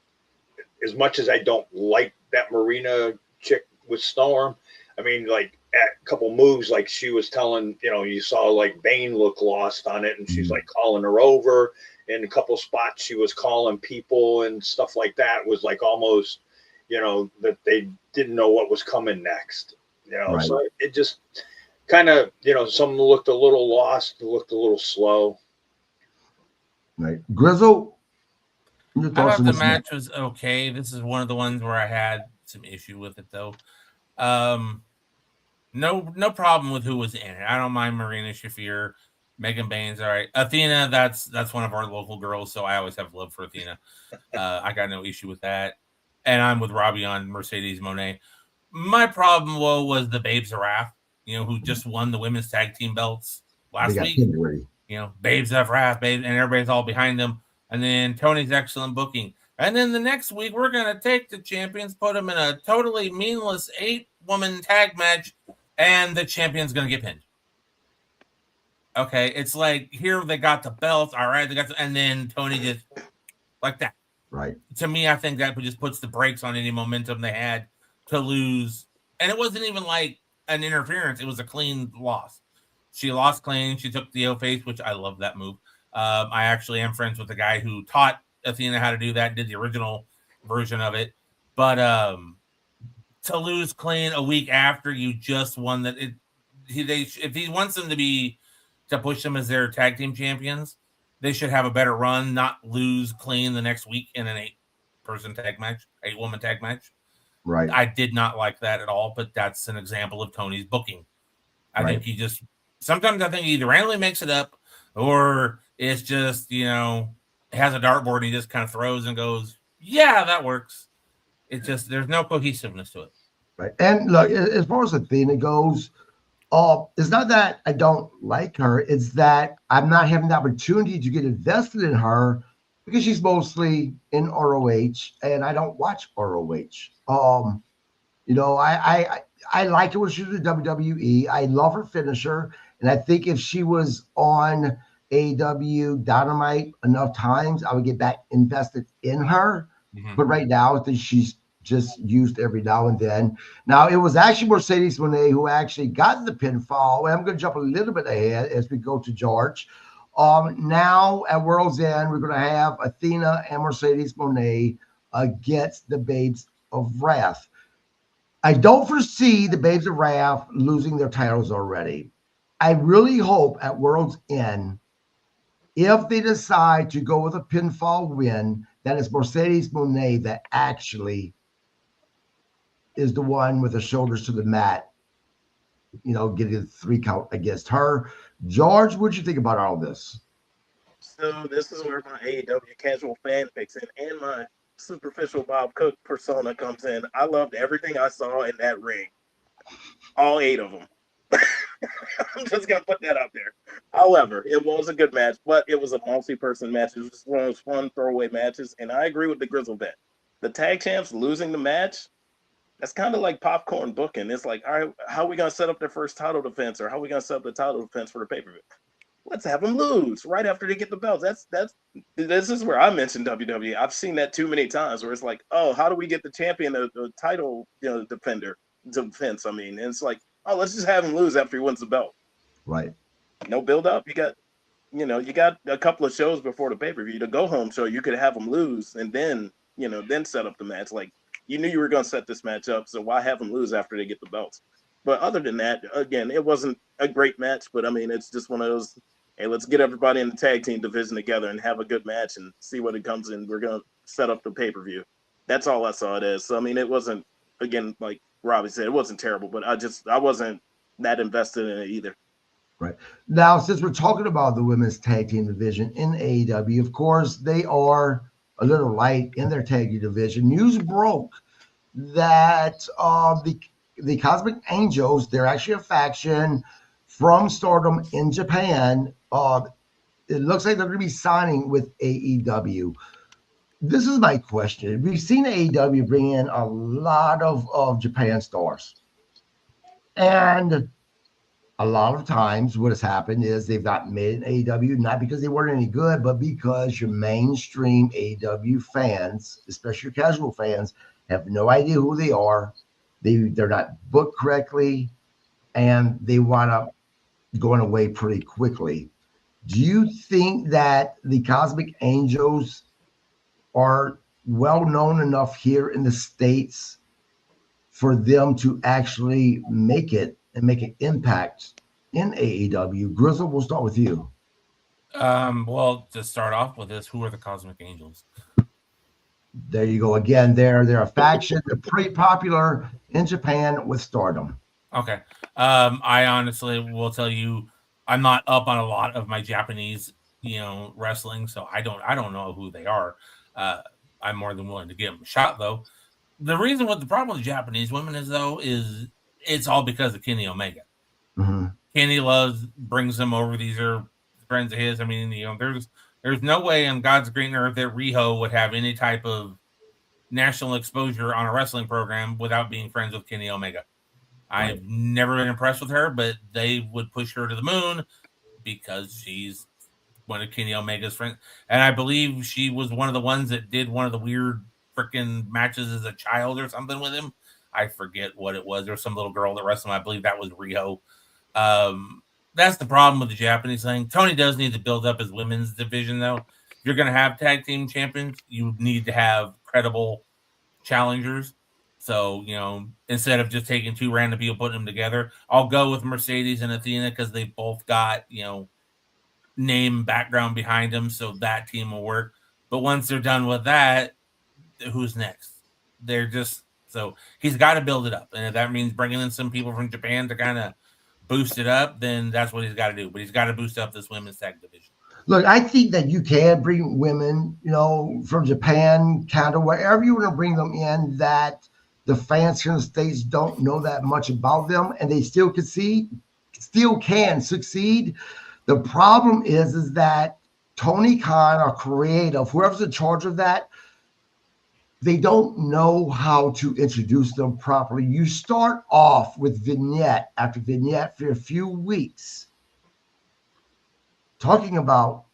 as much as I don't like that Marina chick with Storm, I mean, like at a couple moves, like she was telling, you know, you saw like Bain look lost on it, and she's like calling her over. In a couple spots, she was calling people and stuff like that. Was like almost, you know, that they didn't know what was coming next. You know, right. So it just kind of, you know, some looked a little lost, looked a little slow. Right, Grizzle. I thought the match was okay. This is one of the ones where I had some issue with it, though. No problem with who was in it. I don't mind Marina Shafir. Megan Bain's all right. Athena, that's one of our local girls, so I always have love for Athena. I got no issue with that. And I'm with Robbie on Mercedes Moné. My problem, was the Babes of Wrath, you know, who just won the women's tag team belts last week. You know, Babes of Wrath, and everybody's all behind them. And then Tony's excellent booking. And then the next week, we're going to take the champions, put them in a totally meaningless 8-woman tag match, and the champion's going to get pinned. Okay, it's like, here they got the belts, all right, and then Tony just like that. Right. To me, I think that just puts the brakes on any momentum they had to lose. And it wasn't even like an interference. It was a clean loss. She lost clean. She took the O-face, which I love that move. I actually am friends with the guy who taught Athena how to do that, did the original version of it. But to lose clean a week after you just won that, if he wants them to push them as their tag team champions, they should have a better run, not lose clean the next week in an 8-person tag match, 8-woman tag match. Right. I did not like that at all, but that's an example of Tony's booking. I think he just, sometimes I think he either randomly makes it up, or it's just, you know, has a dartboard and he just kind of throws and goes, yeah, that works. It's just, there's no cohesiveness to it. Right. And look, as far as Athena goes, it's not that I don't like her. It's that I'm not having the opportunity to get invested in her because she's mostly in ROH and I don't watch ROH. You know, I like her when she was in WWE. I love her finisher. And I think if she was on AEW Dynamite enough times, I would get back invested in her. Mm-hmm. But right now, I think she's just used every now and then. Now, it was actually Mercedes Moné who actually got the pinfall. And I'm going to jump a little bit ahead as we go to George. Now, at World's End, we're going to have Athena and Mercedes Moné against the Babes of Wrath. I don't foresee the Babes of Wrath losing their titles already. I really hope at World's End, if they decide to go with a pinfall win, that is Mercedes Moné that actually is the one with the shoulders to the mat, you know, getting a 3 count against her. George, what'd you think about all this? So this is where my AEW casual fan picks in and my superficial Bob Cook persona comes in. I loved everything I saw in that ring. All 8 of them. I'm just going to put that out there. However, it was a good match, but it was a multi-person match. It was just one of those fun throwaway matches, and I agree with the Grizzle bet. The tag champs losing the match, that's kind of like popcorn booking. It's like, all right, how are we going to set up their first title defense, or how are we going to set up the title defense for the pay-per-view? Let's have them lose right after they get the belts. This is where I mentioned WWE. I've seen that too many times where it's like, oh, how do we get the champion the title, you know, defense? I mean, and it's like, oh, let's just have him lose after he wins the belt. Right. No build up. You got you know, you got a couple of shows before the pay-per-view. The go-home show, you could have them lose and then, you know, then set up the match. Like, you knew you were going to set this match up, so why have them lose after they get the belts? But other than that, again, it wasn't a great match, but I mean, it's just one of those, hey, let's get everybody in the tag team division together and have a good match and see what it comes in. We're going to set up the pay-per-view. That's all I saw it as. So, I mean, it wasn't, again, like Robbie said, it wasn't terrible, but I wasn't that invested in it either. Right. Now, since we're talking about the women's tag team division in AEW, of course, they are a little light in their tag team division. News broke that the Cosmic Angels, they're actually a faction from Stardom in Japan. It looks like they're going to be signing with AEW. This is my question. We've seen AEW bring in a lot of Japan stars. And a lot of times what has happened is they've not made an AEW, not because they weren't any good, but because your mainstream AEW fans, especially your casual fans, have no idea who they are. They're not booked correctly, and they wind up going away pretty quickly. Do you think that the Cosmic Angels are well known enough here in the States for them to actually make it and make an impact in AEW? Grizzle, we'll start with you. Well, to start off with this, who are the Cosmic Angels? There you go again. They're a faction. They're pretty popular in Japan with Stardom. Okay. I honestly will tell you, I'm not up on a lot of my Japanese, wrestling, so I don't know who they are. I'm more than willing to give them a shot, though. The reason what the problem with Japanese women is, though, is it's all because of Kenny Omega. Mm-hmm. Kenny brings them over. These are friends of his. I mean, there's no way on God's green earth that Riho would have any type of national exposure on a wrestling program without being friends with Kenny Omega. Right. I've never been impressed with her, but they would push her to the moon because she's one of Kenny Omega's friends. And I believe she was one of the ones that did one of the weird freaking matches as a child or something with him. I forget what it was. There was some little girl that wrestled him. I believe that was Riho. That's the problem with the Japanese thing. Tony does need to build up his women's division, though. If you're going to have tag team champions, you need to have credible challengers. So, instead of just taking two random people, putting them together, I'll go with Mercedes and Athena because they both got, name background behind them. So that team will work. But once they're done with that, who's next? So he's got to build it up. And if that means bringing in some people from Japan to kind of boost it up, then that's what he's got to do. But he's got to boost up this women's tag division. Look, I think that you can bring women, from Japan, Canada, wherever you want to bring them in, that the fans here in the States don't know that much about them, and they still can succeed. The problem is that Tony Khan or creative, whoever's in charge of that, they don't know how to introduce them properly. You start off with vignette after vignette for a few weeks, talking about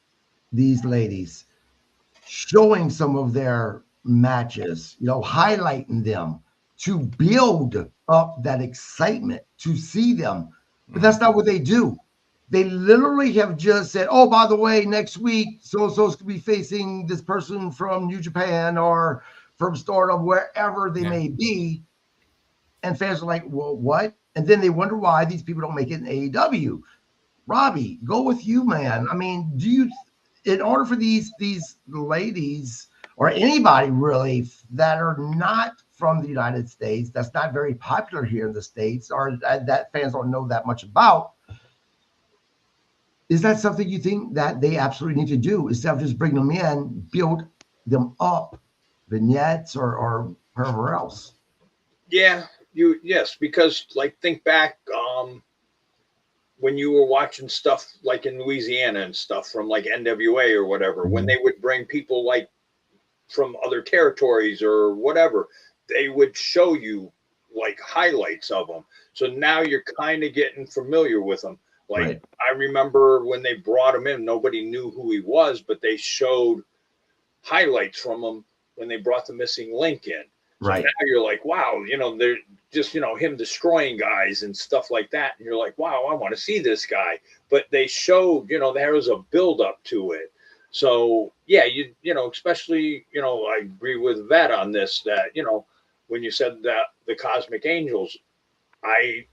these ladies, showing some of their matches, highlighting them to build up that excitement to see them. But that's not what they do. They literally have just said, oh, by the way, next week, so-and-so's going to be facing this person from New Japan or from Stardom, wherever they may be. And fans are like, well, what? And then they wonder why these people don't make it in AEW. Robbie, go with you, man. I mean, in order for these ladies or anybody really that are not from the United States, that's not very popular here in the States, or that fans don't know that much about, is that something you think that they absolutely need to do instead of just bring them in, build them up, vignettes or wherever else? Yeah, yes, because think back when you were watching stuff like in Louisiana and stuff from NWA or whatever, when they would bring people from other territories or whatever, they would show you highlights of them. So now you're kind of getting familiar with them. Right. I remember when they brought him in, nobody knew who he was, but they showed highlights from him when they brought the Missing Link in. So Right. now you're like, wow, they're just, him destroying guys and stuff like that. And you're like, wow, I want to see this guy. But they showed, there was a build up to it. So yeah, especially, I agree with Vet on this, that, when you said that the Cosmic Angels,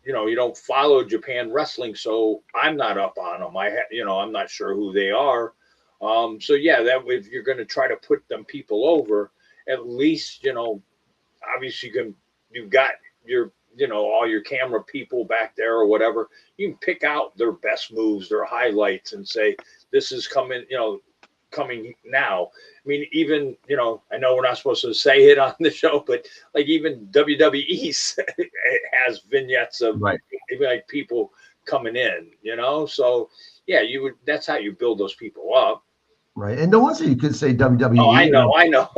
you don't follow Japan wrestling, so I'm not up on them. I'm not sure who they are. So yeah, that if you're going to try to put them people over, at least, obviously you've got your, all your camera people back there or whatever. You can pick out their best moves, their highlights, and say, this is coming now. I mean, even, I know we're not supposed to say it on the show, but like even WWE has vignettes of Right. like people coming in, so yeah, that's how you build those people up. Right. And no one said you could say WWE. Oh, I know.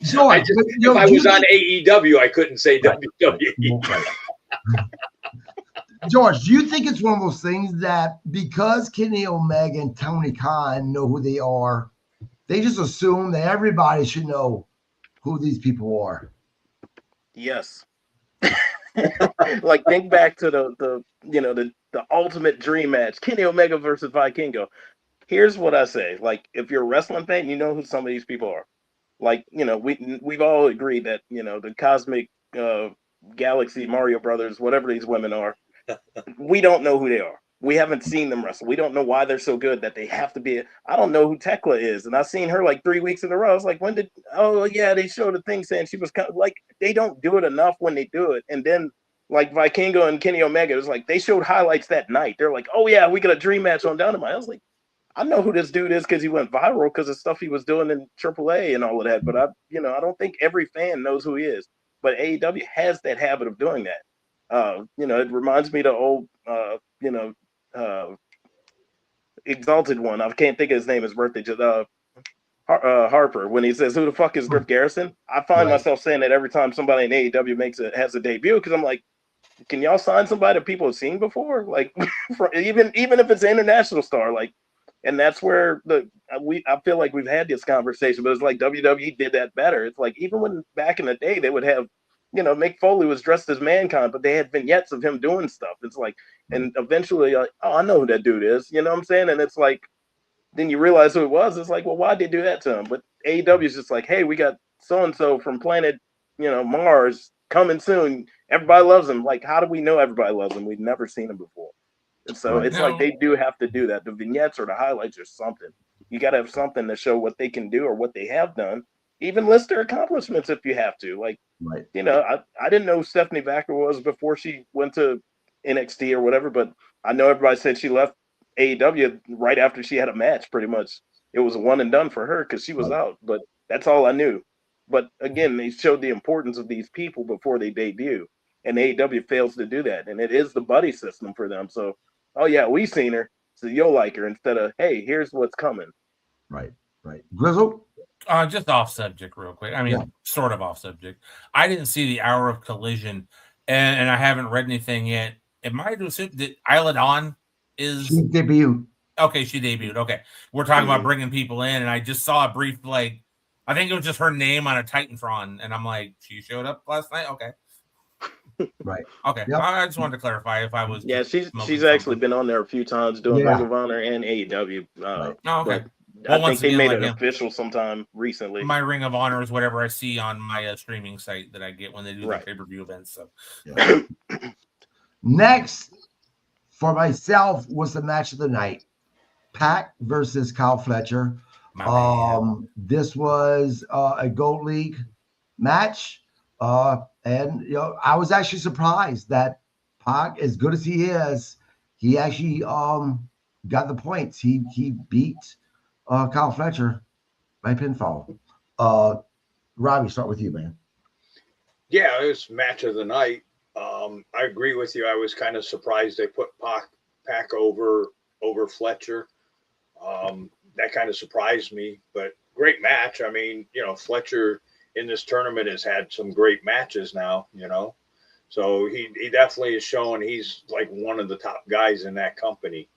George, if I was on AEW, I couldn't say WWE. Right. George, do you think it's one of those things that because Kenny Omega and Tony Khan know who they are, they just assume that everybody should know who these people are? Yes. Like, think back to the ultimate dream match, Kenny Omega versus Vikingo. Here's what I say: like, if you're a wrestling fan, you know who some of these people are. Like, we've all agreed that the Cosmic Galaxy, Mario Brothers, whatever these women are, we don't know who they are. We haven't seen them wrestle. We don't know why they're so good that they have to be. I don't know who Tekla is, and I've seen her like 3 weeks in a row. I was like, oh yeah, they showed a thing saying she was like, they don't do it enough when they do it. And then like Vikingo and Kenny Omega, it was like they showed highlights that night. They're like, oh yeah, we got a dream match on Dynamite. I was like, I know who this dude is because he went viral because of stuff he was doing in AAA and all of that. But I don't think every fan knows who he is. But AEW has that habit of doing that. It reminds me of the old, Exalted one. I can't think of his name. His birthday. Just Harper, when he says, "Who the fuck is Griff Garrison?" I find myself saying that every time somebody in AEW has a debut because I'm like, can y'all sign somebody that people have seen before? Like, even if it's an international star, like. And that's where I feel like we've had this conversation, but it's like WWE did that better. It's like, even when back in the day they would have, Mick Foley was dressed as Mankind, but they had vignettes of him doing stuff. It's like, and eventually, oh, I know who that dude is. You know what I'm saying? And it's like, then you realize who it was. It's like, well, why'd they do that to him? But AEW is just like, hey, we got so and so from planet, Mars coming soon. Everybody loves him. Like, how do we know everybody loves him? We've never seen him before. And so it's like they do have to do that. The vignettes or the highlights or something. You got to have something to show what they can do or what they have done. Even list their accomplishments if you have to. Like, I didn't know who Stephanie Vacker was before she went to NXT or whatever, but I know everybody said she left AEW right after she had a match, pretty much. It was a one and done for her because she was out, but that's all I knew. But again, they showed the importance of these people before they debut, and AEW fails to do that. And it is the buddy system for them. So, oh yeah, we've seen her, so you'll like her, instead of, hey, here's what's coming. Right. Grizzle? Just off subject real quick. I mean, sort of off subject. I didn't see the Hour of Collision, and I haven't read anything yet. Am I to assume that Isla Dawn is... She debuted. Okay, she debuted. Okay. We're talking about bringing people in, and I just saw a brief, like, I think it was just her name on a Titantron, and I'm like, she showed up last night? Okay. Right. Okay. Yep. I just wanted to clarify if I was... Yeah, she's actually been on there a few times doing Ring of Honor and AEW. Okay. I think they made it official sometime recently. My Ring of Honor is whatever I see on my streaming site that I get when they do the pay-per-view events. So, Next, for myself, was the match of the night: Pac versus Kyle Fletcher. This was a Gold League match, and I was actually surprised that Pac, as good as he is, he actually got the points. He beat Kyle Fletcher by pinfall. Robbie, start with you, man. Yeah, it was match of the night. I agree with you. I was kind of surprised they put Pac over Fletcher. That kind of surprised me, but great match. I mean, Fletcher in this tournament has had some great matches now, so he definitely is showing he's like one of the top guys in that company.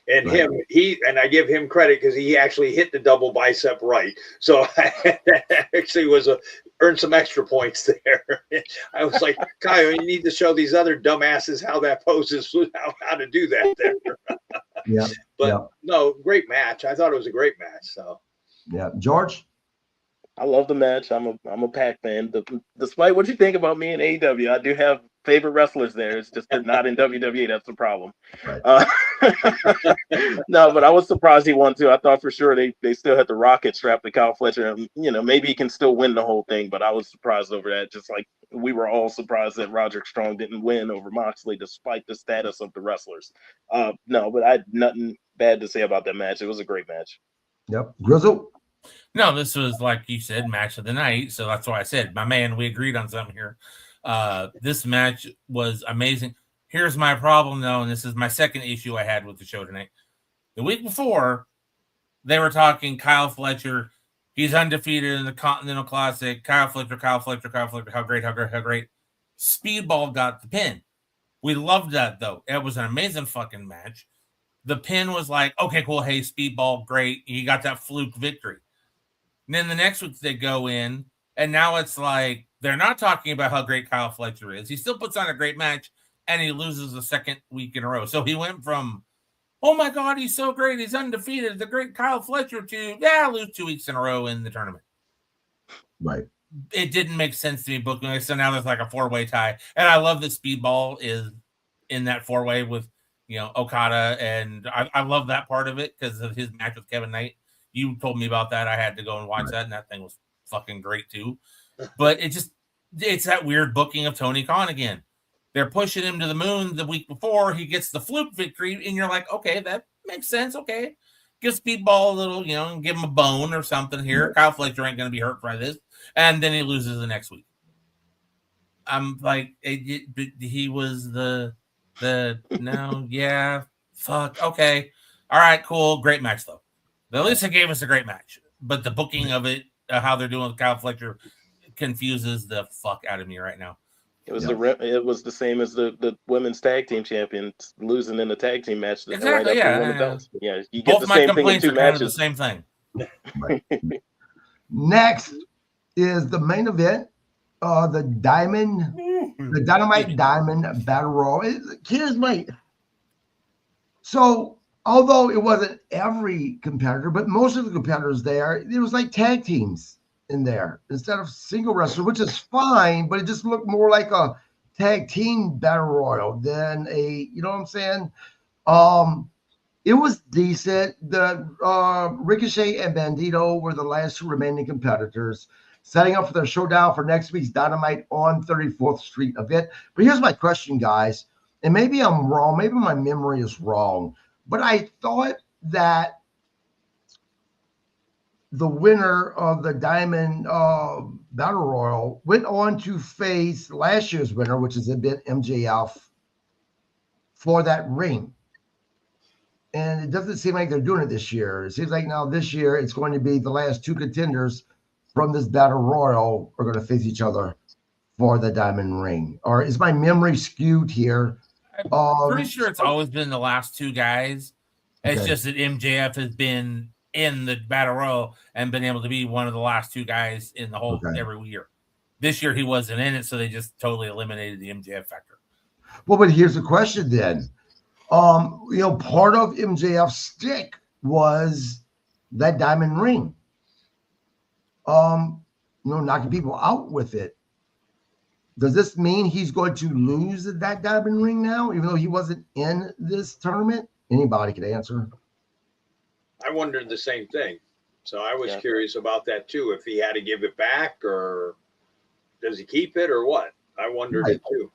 And and I give him credit because he actually hit the double bicep right. So that actually was a earn some extra points there. I was like, Kyle, you need to show these other dumbasses how that poses, how to do that there. Yeah. But no, great match. I thought it was a great match. So Yeah. George? I love the match. I'm a Pac fan. Despite what you think about me in AEW, I do have favorite wrestlers there. It's just that not in WWE. That's the problem. Right. No, but I was surprised he won too. I thought for sure they still had the rocket strapped to Kyle Fletcher. And, maybe he can still win the whole thing, but I was surprised over that. Just like we were all surprised that Roderick Strong didn't win over Moxley despite the status of the wrestlers. No, but I had nothing bad to say about that match. It was a great match. Yep. Grizzle? No, this was, like you said, match of the night. So that's why I said, my man, we agreed on something here. This match was amazing. Here's my problem, though, and this is my second issue I had with the show tonight. The week before, they were talking Kyle Fletcher. He's undefeated in the Continental Classic. Kyle Fletcher. How great. Speedball got the pin. We loved that, though. It was an amazing fucking match. The pin was like, okay, cool. Hey, Speedball, great. He got that fluke victory. And then the next week they go in, and now it's like they're not talking about how great Kyle Fletcher is. He still puts on a great match, and he loses the second week in a row. So he went from, oh my God, he's so great, he's undefeated, the great Kyle Fletcher, to, lose 2 weeks in a row in the tournament. Right. It didn't make sense to me booking. So now there's like a 4-way tie. And I love that Speedball is in that 4-way with, Okada. And I love that part of it because of his match with Kevin Knight. You told me about that. I had to go and watch that, and that thing was fucking great too. But it's that weird booking of Tony Khan again. They're pushing him to the moon the week before. He gets the fluke victory, and you're like, okay, that makes sense. Okay. Give Speedball a little, give him a bone or something here. Kyle Fletcher ain't going to be hurt by this. And then he loses the next week. I'm like, he was fuck. Okay. All right, cool. Great match, though. At least it gave us a great match, but the booking of it, how they're doing with Kyle Fletcher, confuses the fuck out of me right now. It was the same as the women's tag team champions losing in the tag team match. Exactly. You get the same thing in two matches. The same thing. Right. Next is the main event, the Dynamite Diamond Battle Royale. Here's my although it wasn't every competitor, but most of the competitors there, it was like tag teams in there instead of single wrestlers, which is fine, but it just looked more like a tag team battle royal than a, you know what I'm saying? It was decent. The Ricochet and Bandito were the last two remaining competitors, setting up for their showdown for next week's Dynamite on 34th Street event. But here's my question, guys, and maybe I'm wrong. Maybe my memory is wrong. But I thought that the winner of the Diamond Battle Royal went on to face last year's winner, which is a bit MJF, for that ring. And it doesn't seem like they're doing it this year. It seems like now this year it's going to be the last two contenders from this Battle Royal are going to face each other for the Diamond Ring. Or is my memory skewed here? I'm pretty sure it's always been the last two guys. It's just that MJF has been in the Battle Royal and been able to be one of the last two guys in the whole every year. This year he wasn't in it, so they just totally eliminated the MJF factor. Well, but here's the question then. Part of MJF's stick was that Diamond Ring. Knocking people out with it. Does this mean he's going to lose that Diamond Ring now, even though he wasn't in this tournament? Anybody could answer. I wondered the same thing. So I was curious about that too. If he had to give it back, or does he keep it, or what? I wondered it too.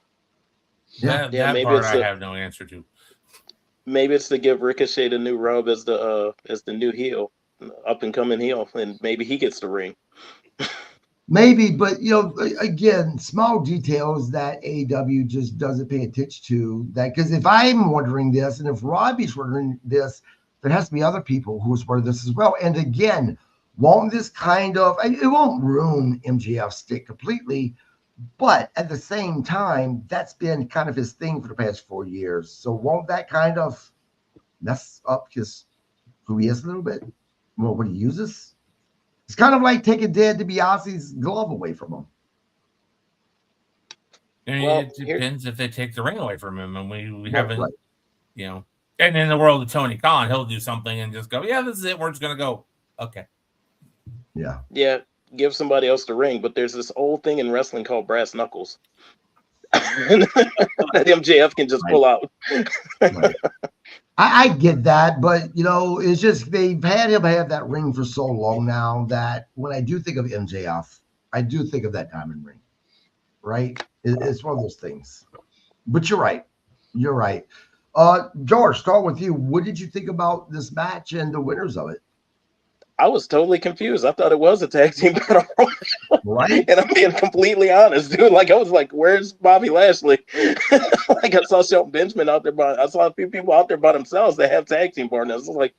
That maybe part I have no answer to. Maybe it's to give Ricochet the new rub as the new heel, up and coming heel, and maybe he gets the ring. Maybe, but again, small details that AEW just doesn't pay attention to. That because if I'm wondering this, and if Robbie's wondering this, there has to be other people who's wondering this as well. And again, won't this it won't ruin MJF's stick completely, but at the same time, that's been kind of his thing for the past 4 years. So won't that kind of mess up who he is a little bit? Well, what he uses? It's kind of like taking Dead DiBiase's glove away from him. Well, it depends if they take the ring away from him, and we haven't, you know. And in the world of Tony Khan, he'll do something and just go, "Yeah, this is it. We're just gonna go." Okay. Yeah. Yeah. Give somebody else the ring, but there's this old thing in wrestling called brass knuckles that MJF can just pull out. Right. I get that, but it's just they've had him have that ring for so long now that when I do think of MJF, I do think of that diamond ring, right? It's one of those things. But you're right. You're right. George, start with you. What did you think about this match and the winners of it? I was totally confused. I thought it was a tag team battle royal. Right. And I'm being completely honest, dude. Like, I was like, where's Bobby Lashley? Like, I saw Shelton Benjamin out there, but I saw a few people out there by themselves that have tag team partners. I was like,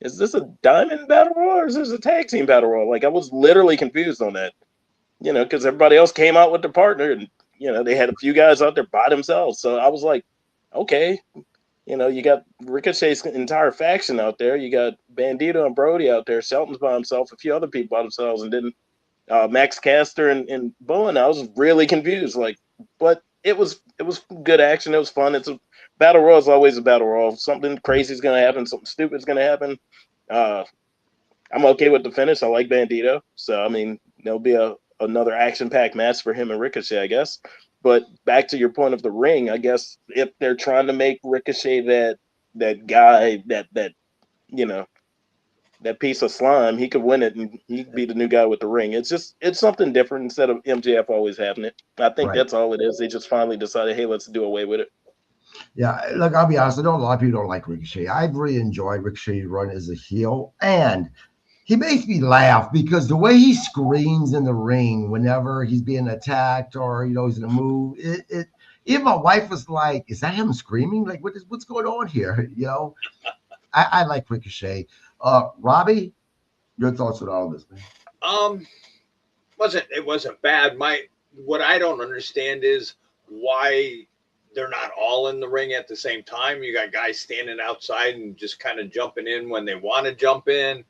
is this a diamond battle royal or is this a tag team battle royal? Like, I was literally confused on that, because everybody else came out with their partner and, they had a few guys out there by themselves. So I was like, okay. You got Ricochet's entire faction out there. You got Bandito and Brody out there. Shelton's by himself. A few other people by themselves, and then Max Caster and Bowen. I was really confused. But it was good action. It was fun. It's a battle royal. Is always a battle royal. Something crazy is going to happen. Something stupid is going to happen. I'm okay with the finish. I like Bandito, so I mean there'll be another action-packed match for him and Ricochet, I guess. But back to your point of the ring, I guess if they're trying to make Ricochet that guy, that piece of slime, he could win it and he could be the new guy with the ring. It's something different instead of MJF always having it. I think that's all it is. They just finally decided, hey, let's do away with it. Yeah, look, I'll be honest. I know a lot of people don't like Ricochet. I've really enjoyed Ricochet's run as a heel, and he makes me laugh because the way he screams in the ring whenever he's being attacked or he's in a move, even my wife was like, "Is that him screaming? Like, what's going on here?" I like Ricochet. Robbie, your thoughts on all this, man? It wasn't bad. What I don't understand is why they're not all in the ring at the same time. You got guys standing outside and just kind of jumping in when they want to jump in.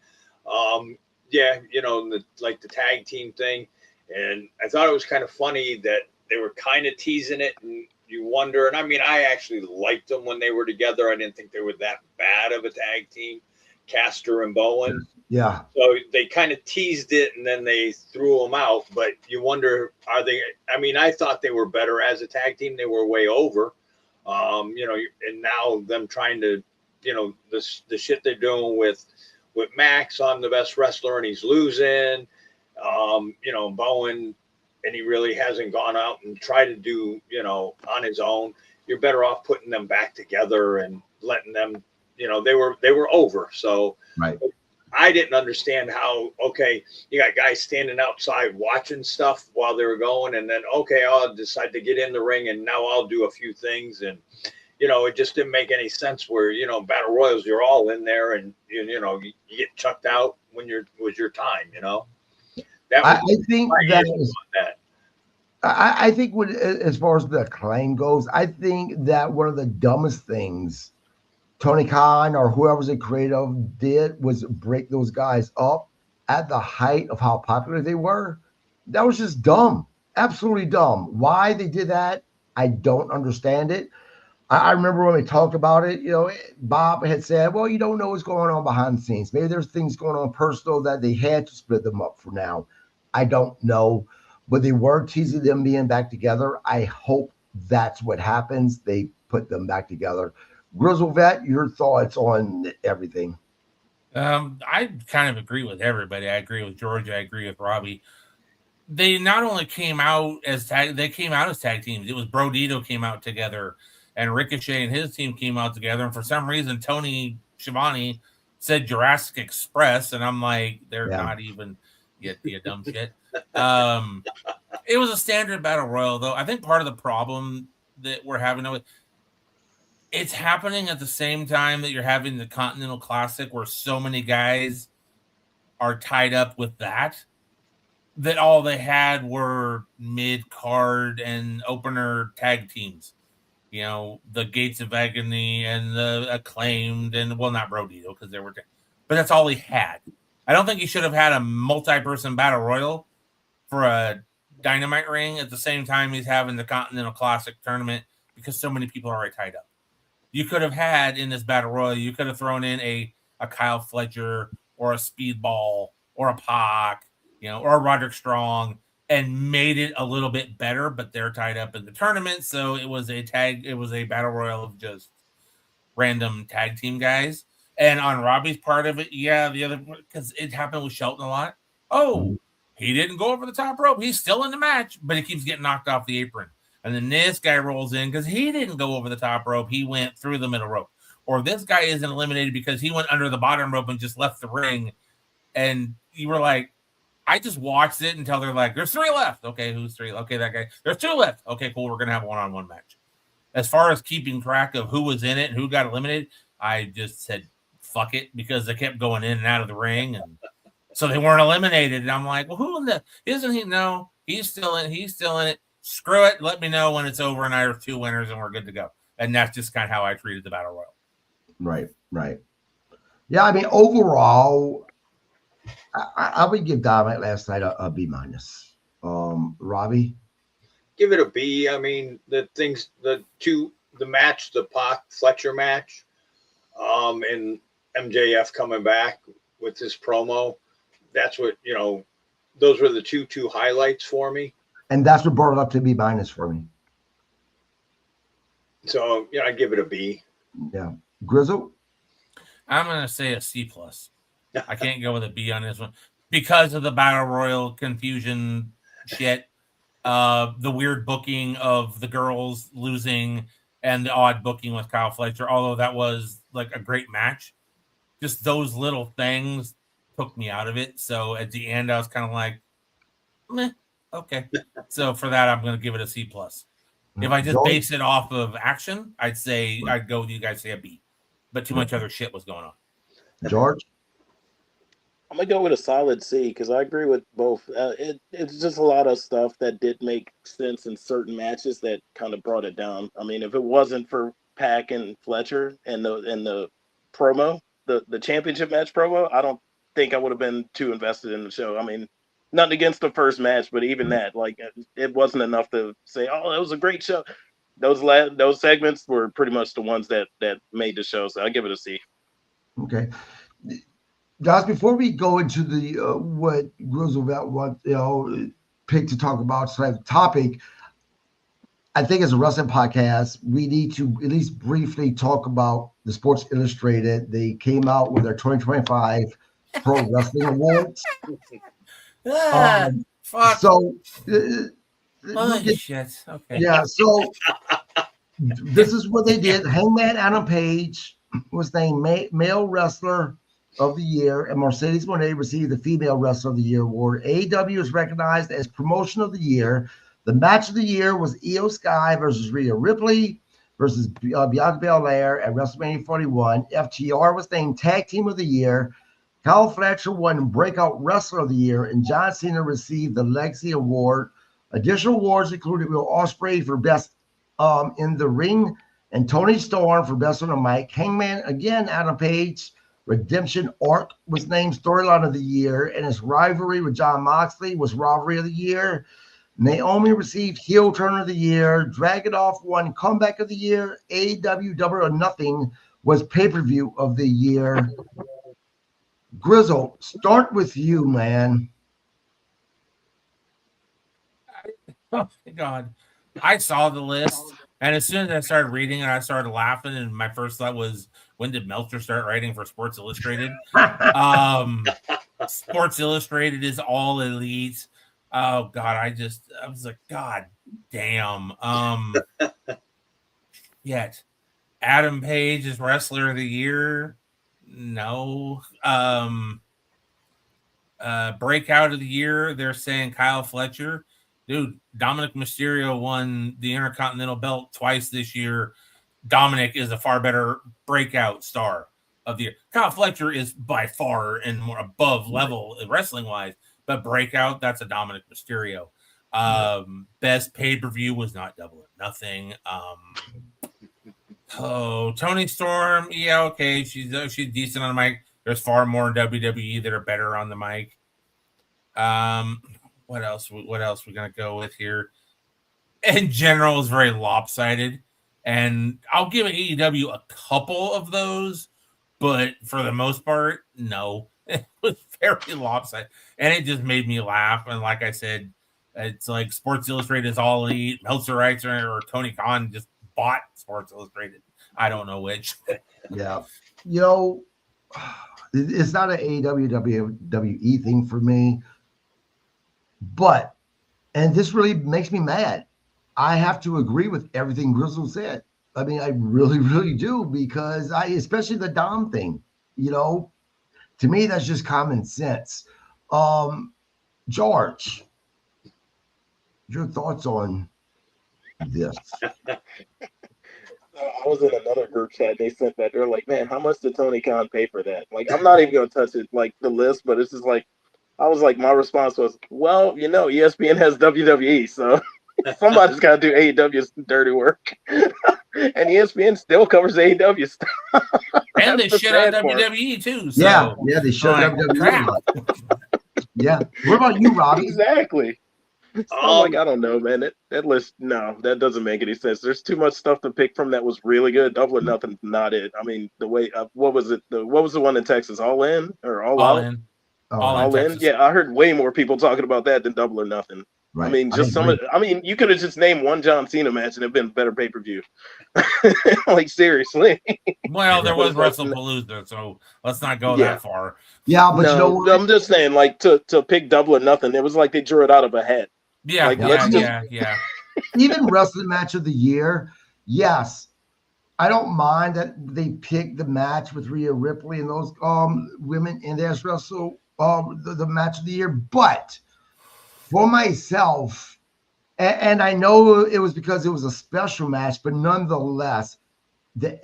The tag team thing. And I thought it was kind of funny that they were kind of teasing it, and you wonder, and I mean, I actually liked them when they were together. I didn't think they were that bad of a tag team, Caster and Bowen. Yeah. So they kind of teased it and then they threw them out, but you wonder, I thought they were better as a tag team. They were way over, and now them trying to, the shit they're doing with Max, I'm the best wrestler and he's losing, Bowen, and he really hasn't gone out and tried to do, on his own. You're better off putting them back together and letting them, they were over. So I didn't understand how, okay, you got guys standing outside watching stuff while they were going, and then, okay, I'll decide to get in the ring and now I'll do a few things. And, it just didn't make any sense where, battle royals, you're all in there and, you get chucked out when was your time, I think I think as far as the claim goes, I think that one of the dumbest things Tony Khan or whoever's in creative did was break those guys up at the height of how popular they were. That was just dumb, absolutely dumb. Why they did that, I don't understand it. I remember when we talked about it, Bob had said, well, you don't know what's going on behind the scenes. Maybe there's things going on personal that they had to split them up for now. I don't know, but they were teasing them being back together. I hope that's what happens. They put them back together. Grizzle Vet, your thoughts on everything? I kind of agree with everybody. I agree with George. I agree with Robbie. They not only came out as tag teams. It was Brodito came out together, and Ricochet and his team came out together. And for some reason, Tony Schiavone said Jurassic Express, and I'm like, they're not even you dumb shit. It was a standard battle royal, though. I think part of the problem that we're having with it's happening at the same time that you're having the Continental Classic, where so many guys are tied up with that all they had were mid-card and opener tag teams. The Gates of Agony and the Acclaimed and, well, not Brodito because they were, but that's all he had. I don't think you should have had a multi-person battle royal for a Dynamite ring at the same time he's having the Continental Classic tournament because so many people are already tied up. You could have had in this battle royal, you could have thrown in a Kyle Fletcher or a Speedball or a Pac, or a Roderick Strong, and made it a little bit better, but they're tied up in the tournament. So it was a battle royal of just random tag team guys. And on Robbie's part of it, the other, because it happened with Shelton a lot. Oh, he didn't go over the top rope. He's still in the match, but he keeps getting knocked off the apron. And then this guy rolls in because he didn't go over the top rope. He went through the middle rope. Or this guy isn't eliminated because he went under the bottom rope and just left the ring. And you were like, I just watched it until they're like, there's 3 left. Okay, who's 3? Okay, that guy. There's 2 left. Okay, cool. We're going to have a one-on-one match. As far as keeping track of who was in it and who got eliminated, I just said, fuck it, because they kept going in and out of the ring. And so they weren't eliminated. And I'm like, well, who in the, isn't he? No, he's still in it. Screw it. Let me know when it's over and I have 2 winners and we're good to go. And that's just kind of how I treated the Battle Royal. Right. Yeah, I mean, overall, I would give Dynamite last night a B-. Robbie? Give it a B. I mean, the match, the Pac Fletcher match, and MJF coming back with this promo, that's what, those were the two highlights for me. And that's what brought it up to B- for me. So, I give it a B. Yeah. Grizzle? I'm going to say a C+. I can't go with a B on this one because of the Battle Royal confusion shit, the weird booking of the girls losing and the odd booking with Kyle Fletcher, although that was like a great match. Just those little things took me out of it. So at the end, I was kind of like, meh, okay. So for that, I'm going to give it a C+. If I just base it off of action, I'd go with you guys, say a B. But too much other shit was going on. George? I'm going to go with a solid C because I agree with both. It's just a lot of stuff that did make sense in certain matches that kind of brought it down. I mean, if it wasn't for Pac and Fletcher and the promo, the championship match promo, I don't think I would have been too invested in the show. I mean, nothing against the first match, but even that, like, it wasn't enough to say, oh, that was a great show. Those segments were pretty much the ones that made the show. So I give it a C. Okay. Guys, before we go into the what Roosevelt picked to talk about today's topic, I think as a wrestling podcast, we need to at least briefly talk about the Sports Illustrated. They came out with their 2025 Pro Wrestling Awards. Fuck. So, shit. Okay. Yeah. So this is what they did. Hangman Adam Page was named Male Wrestler of the Year, and Mercedes Moné received the Female Wrestler of the Year award. AEW is recognized as Promotion of the Year. The match of the year was Io Sky versus Rhea Ripley versus Bianca Belair at WrestleMania 41. FTR was named Tag Team of the Year. Kyle Fletcher won Breakout Wrestler of the Year, and John Cena received the Legacy Award. Additional awards included Will Ospreay for Best in the Ring and Tony Storm for Best on the Mic. Hangman, again, Adam Page, Redemption Arc was named Storyline of the Year, and his rivalry with Jon Moxley was Rivalry of the Year. Naomi received Heel Turn of the Year. Dragunov won Comeback of the Year. AEW Double or Nothing was Pay-Per-View of the Year. Grizzle, start with you, man. Oh, my God. I saw the list, and as soon as I started reading it, I started laughing, and my first thought was, when did Meltzer start writing for Sports Illustrated? Sports Illustrated is all elite. Oh, God, I was like, God damn. Yet, Adam Page is Wrestler of the Year. No. Breakout of the Year, they're saying Kyle Fletcher. Dude, Dominic Mysterio won the Intercontinental belt twice this year. Dominic is a far better breakout star of the year. Kyle Fletcher is by far and more above level wrestling-wise, but breakout, that's a Dominic Mysterio. Best pay-per-view was not Double or Nothing. Tony Storm, yeah, okay, she's decent on the mic. There's far more in WWE that are better on the mic. What else? What else we're gonna go with here? In general, is very lopsided, and I'll give AEW a couple of those, but for the most part, no, it was very lopsided, and it just made me laugh. And like I said, it's like Sports Illustrated is all elite, Meltzer writes or Tony Khan just bought Sports Illustrated. I don't know which. Yeah, it's not an AEW WWE thing for me, but and this really makes me mad. I have to agree with everything Grizzle said. I mean, I really, really do, because especially the Dom thing, to me, that's just common sense. George, your thoughts on this? I was in another group chat. They sent that. They're like, man, how much did Tony Khan pay for that? Like, I'm not even going to touch it, like the list, but it's just like, I was like, my response was, well, ESPN has WWE, so somebody's got to do AEW's dirty work. And ESPN still covers AEW stuff. And they shit on WWE too. So. Yeah, they shut WWE. Yeah. What about you, Robbie? Exactly. So I don't know, man. That list, no, that doesn't make any sense. There's too much stuff to pick from that was really good. Double or Nothing's not it. I mean, the way, what was it? What was the one in Texas? All In or All Out? In. All in. Yeah, I heard way more people talking about that than Double or Nothing. Right. I mean, you could have just named one John Cena match and it'd been a better pay-per-view. Like, seriously. Well, there was WrestlePalooza, so let's not go that far. Yeah, but I'm just saying, like, to pick Double or Nothing, it was like they drew it out of a hat. Yeah, like, yeah. Even Wrestling Match of the Year, yes. I don't mind that they picked the match with Rhea Ripley and those women in there wrestle the match of the year, but for myself, and I know it was because it was a special match, but nonetheless, the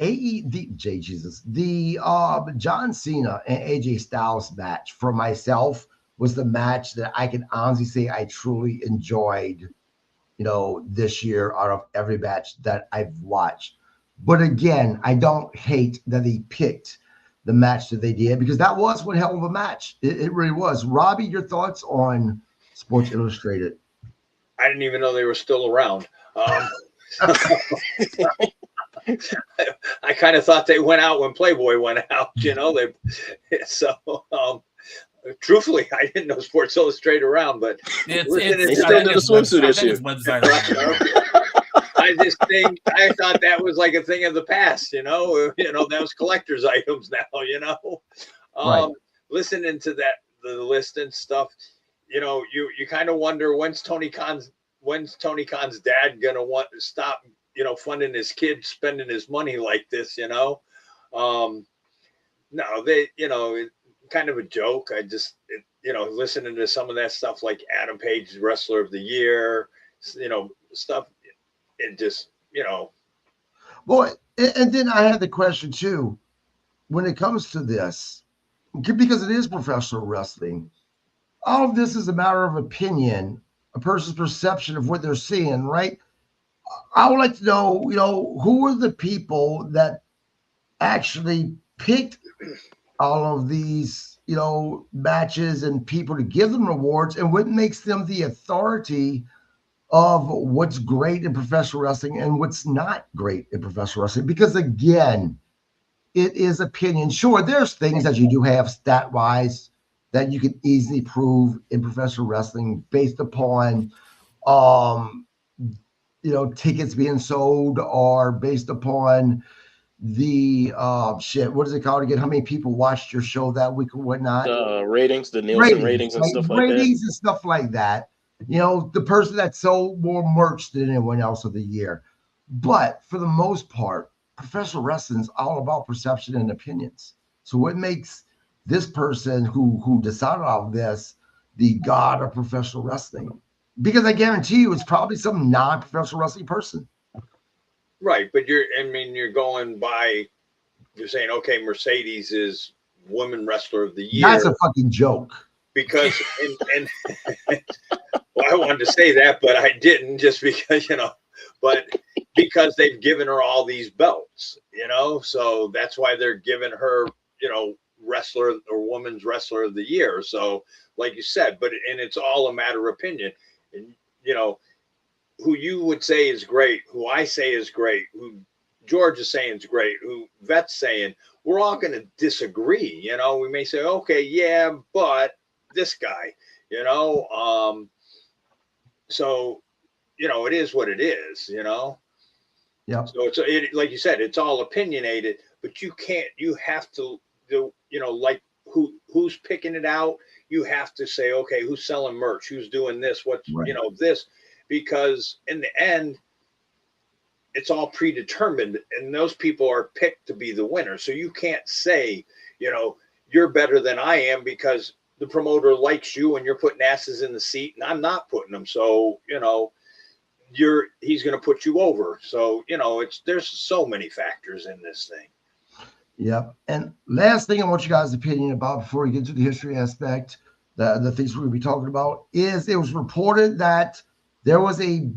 John Cena and AJ Styles match for myself was the match that I can honestly say I truly enjoyed, this year out of every match that I've watched. But again, I don't hate that they picked the match that they did, because that was one hell of a match. It really was. Robbie, your thoughts on Sports Illustrated? I didn't even know they were still around. I kind of thought they went out when Playboy went out, truthfully, I didn't know Sports Illustrated around, but they still did a swimsuit issue. I thought that was like a thing of the past, that was collector's items now, Right. Listening to the list and stuff, you kind of wonder when's Tony Khan's dad gonna want to stop, funding his kid spending his money like this, No, they, kind of a joke. I just, listening to some of that stuff like Adam Page, Wrestler of the Year, stuff. It just, Well, and then I had the question too, when it comes to this, because it is professional wrestling, all of this is a matter of opinion, a person's perception of what they're seeing, right? I would like to know, who are the people that actually picked all of these, matches and people to give them awards, and what makes them the authority of what's great in professional wrestling and what's not great in professional wrestling. Because again, it is opinion. Sure, there's things that you do have stat-wise that you can easily prove in professional wrestling based upon tickets being sold, or based upon the what is it called again? How many people watched your show that week or whatnot? Ratings, the Nielsen ratings and stuff like that. Ratings and stuff like that. The person that sold more merch than anyone else of the year. But for the most part, professional wrestling is all about perception and opinions. So what makes this person who decided all this the god of professional wrestling? Because I guarantee you it's probably some non-professional wrestling person. Right, but you're going by, you're saying, okay, Mercedes is Women Wrestler of the Year. That's a fucking joke. Because and well, I wanted to say that, but I didn't, just because, but because they've given her all these belts, so that's why they're giving her, wrestler or women's wrestler of the year. So, like you said, and it's all a matter of opinion. And you know, who you would say is great, who I say is great, who George is saying is great, who Vet's saying, we're all going to disagree. You know, we may say, okay, yeah, but this guy, you know, so, you know, it is what it is, you know? Yeah. So like you said, it's all opinionated, but you have to do, you know, like who's picking it out. You have to say, okay, who's selling merch? Who's doing this? What's, right. You know, this, because in the end, it's all predetermined and those people are picked to be the winner. So you can't say, you know, you're better than I am because the promoter likes you and you're putting asses in the seat and I'm not putting them. So, you know, he's going to put you over. So, you know, there's so many factors in this thing. Yep. And last thing I want you guys' opinion about before we get to the history aspect, the things we're going to be talking about, is it was reported that there was a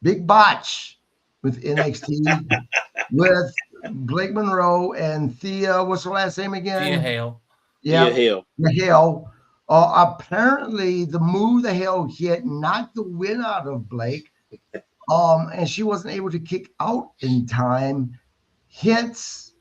big botch with NXT with Blake Monroe and Thea. What's her last name again? Thea Hale. Yeah, Thea Hale. Apparently, the move the Hale hit knocked the win out of Blake, and she wasn't able to kick out in time. Hence,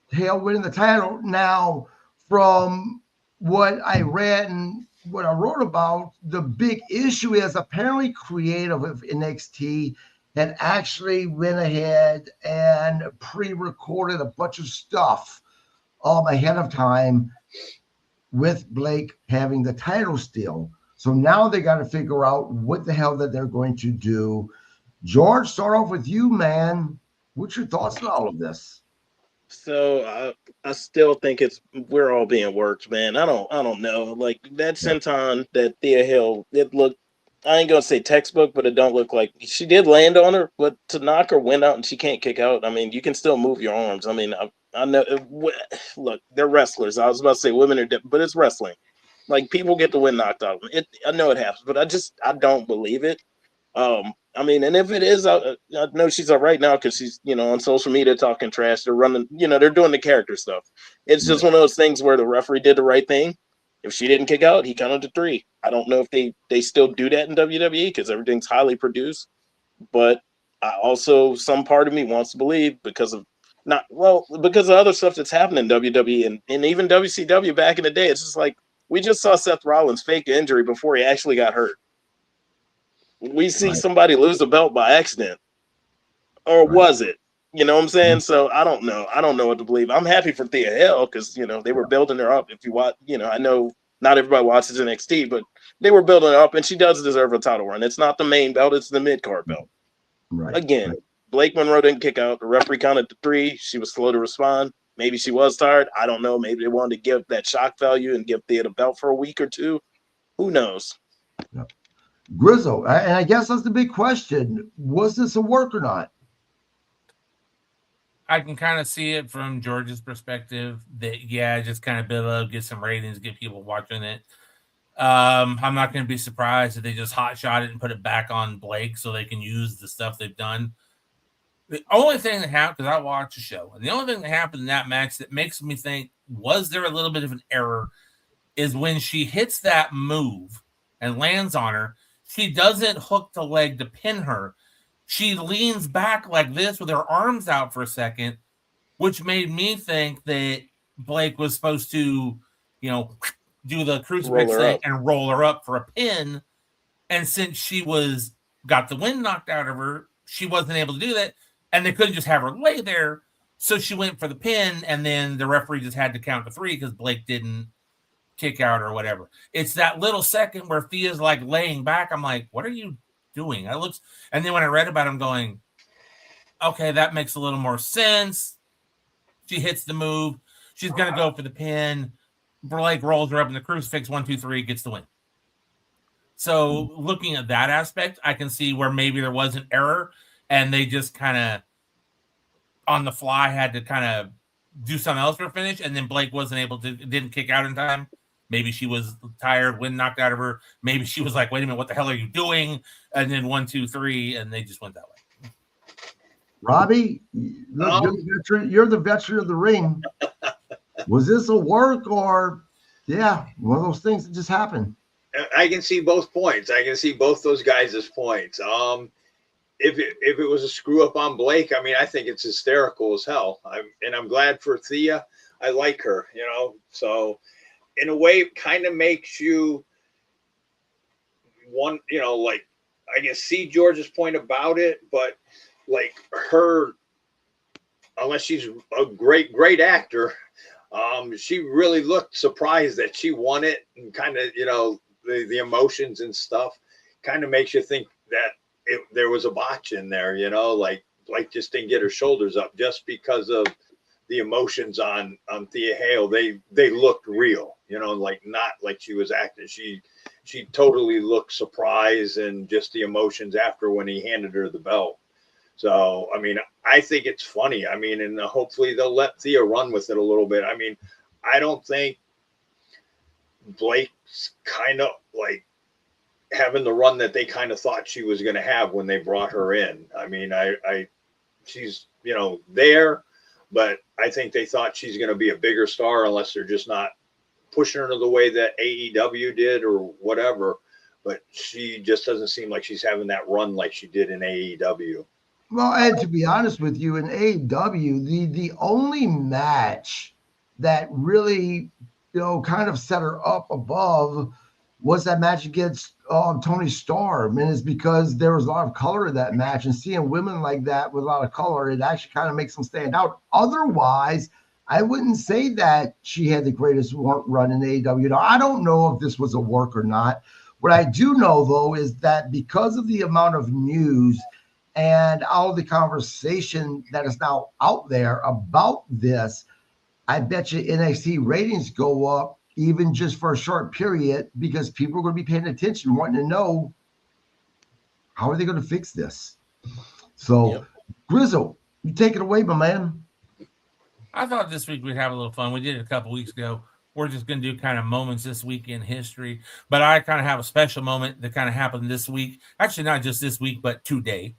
Hale winning the title. Now, from what I read and what I wrote about, the big issue is apparently creative of NXT had actually went ahead and pre-recorded a bunch of stuff ahead of time with Blake having the title still. So now they got to figure out what the hell that they're going to do. George, start off with you, man. What's your thoughts on all of this? So I still think we're all being worked, man. I don't know. Like that senton that Thea Hill, it looked, I ain't gonna say textbook, but it don't look like she did land on her, but to knock her wind out and she can't kick out. I mean, you can still move your arms. I mean, I know. Look, they're wrestlers. I was about to say women are different, but it's wrestling. Like people get the wind knocked out of them. I know it happens, but I don't believe it. I mean, and if it is, I know she's all right now because she's, you know, on social media talking trash. They're running, you know, they're doing the character stuff. It's just one of those things where the referee did the right thing. If she didn't kick out, he counted to 3. I don't know if they still do that in WWE because everything's highly produced. But I also, some part of me wants to believe because of other stuff that's happening in WWE and even WCW back in the day. It's just like we just saw Seth Rollins fake injury before he actually got hurt. We see somebody lose a belt by accident. Or was it? You know what I'm saying? So I don't know. I don't know what to believe. I'm happy for Thea Hale because, you know, they were building her up. If you watch, you know, I know not everybody watches NXT, but they were building her up and she does deserve a title run. It's not the main belt. It's the mid-card belt. Again, Blake Monroe didn't kick out. The referee counted to 3. She was slow to respond. Maybe she was tired. I don't know. Maybe they wanted to give that shock value and give Thea the belt for a week or two. Who knows? Yep. Grizzle, and I guess that's the big question. Was this a work or not? I can kind of see it from George's perspective that, yeah, just kind of build up, get some ratings, get people watching it. I'm not going to be surprised if they just hot shot it and put it back on Blake so they can use the stuff they've done. The only thing that happened, because I watched the show, and the only thing that happened in that match that makes me think, was there a little bit of an error, is when she hits that move and lands on her, she doesn't hook the leg to pin her. She leans back like this with her arms out for a second, which made me think that Blake was supposed to, you know, do the crucifix thing and roll her up for a pin. And since she got the wind knocked out of her, she wasn't able to do that. And they couldn't just have her lay there. So she went for the pin, and then the referee just had to count to 3 because Blake didn't kick out or whatever. It's that little second where Thea's like laying back. I'm like, what are you doing? And then when I read about it, I'm going, okay, that makes a little more sense. She hits the move. She's going to go for the pin. Blake rolls her up in the crucifix. 1, 2, 3, gets the win. So looking at that aspect, I can see where maybe there was an error and they just kind of on the fly had to kind of do something else for a finish. And then Blake didn't kick out in time. Maybe she was tired, wind knocked out of her. Maybe she was like, wait a minute, what the hell are you doing? And then 1, 2, 3, and they just went that way. Robbie, look, you're the veteran of the ring. Was this a work or, yeah, one of those things that just happened? I can see both points. I can see both those guys' points. If it was a screw up on Blake, I mean, I think it's hysterical as hell. I'm glad for Thea. I like her, So in a way, it kind of makes you one, like I can see George's point about it, but like her, unless she's a great actor, she really looked surprised that she won it, and kind of, the emotions and stuff kind of makes you think that there was a botch in there, like just didn't get her shoulders up just because of the emotions on Thea Hale. They looked real, like not like she was acting. She totally looked surprised, and just the emotions after when he handed her the belt. So, I mean, I think it's funny. I mean, and hopefully they'll let Thea run with it a little bit. I mean, I don't think Blake's kind of like having the run that they kind of thought she was going to have when they brought her in. I mean, she's, there, but I think they thought she's going to be a bigger star, unless they're just not pushing her the way that AEW did or whatever. But she just doesn't seem like she's having that run like she did in AEW. Well, and to be honest with you, in AEW, the only match that really, kind of set her up above was that match against Tony Storm. And it's because there was a lot of color in that match. And seeing women like that with a lot of color, it actually kind of makes them stand out. Otherwise, I wouldn't say that she had the greatest run in AEW. Now, I don't know if this was a work or not. What I do know, though, is that because of the amount of news and all the conversation that is now out there about this, I bet you NXT ratings go up even just for a short period, because people are going to be paying attention, wanting to know how are they going to fix this. So, yep. Grizzle, you take it away, my man. I thought this week we'd have a little fun. We did it a couple weeks ago. We're just going to do kind of moments this week in history. But I kind of have a special moment that kind of happened this week. Actually, not just this week, but today.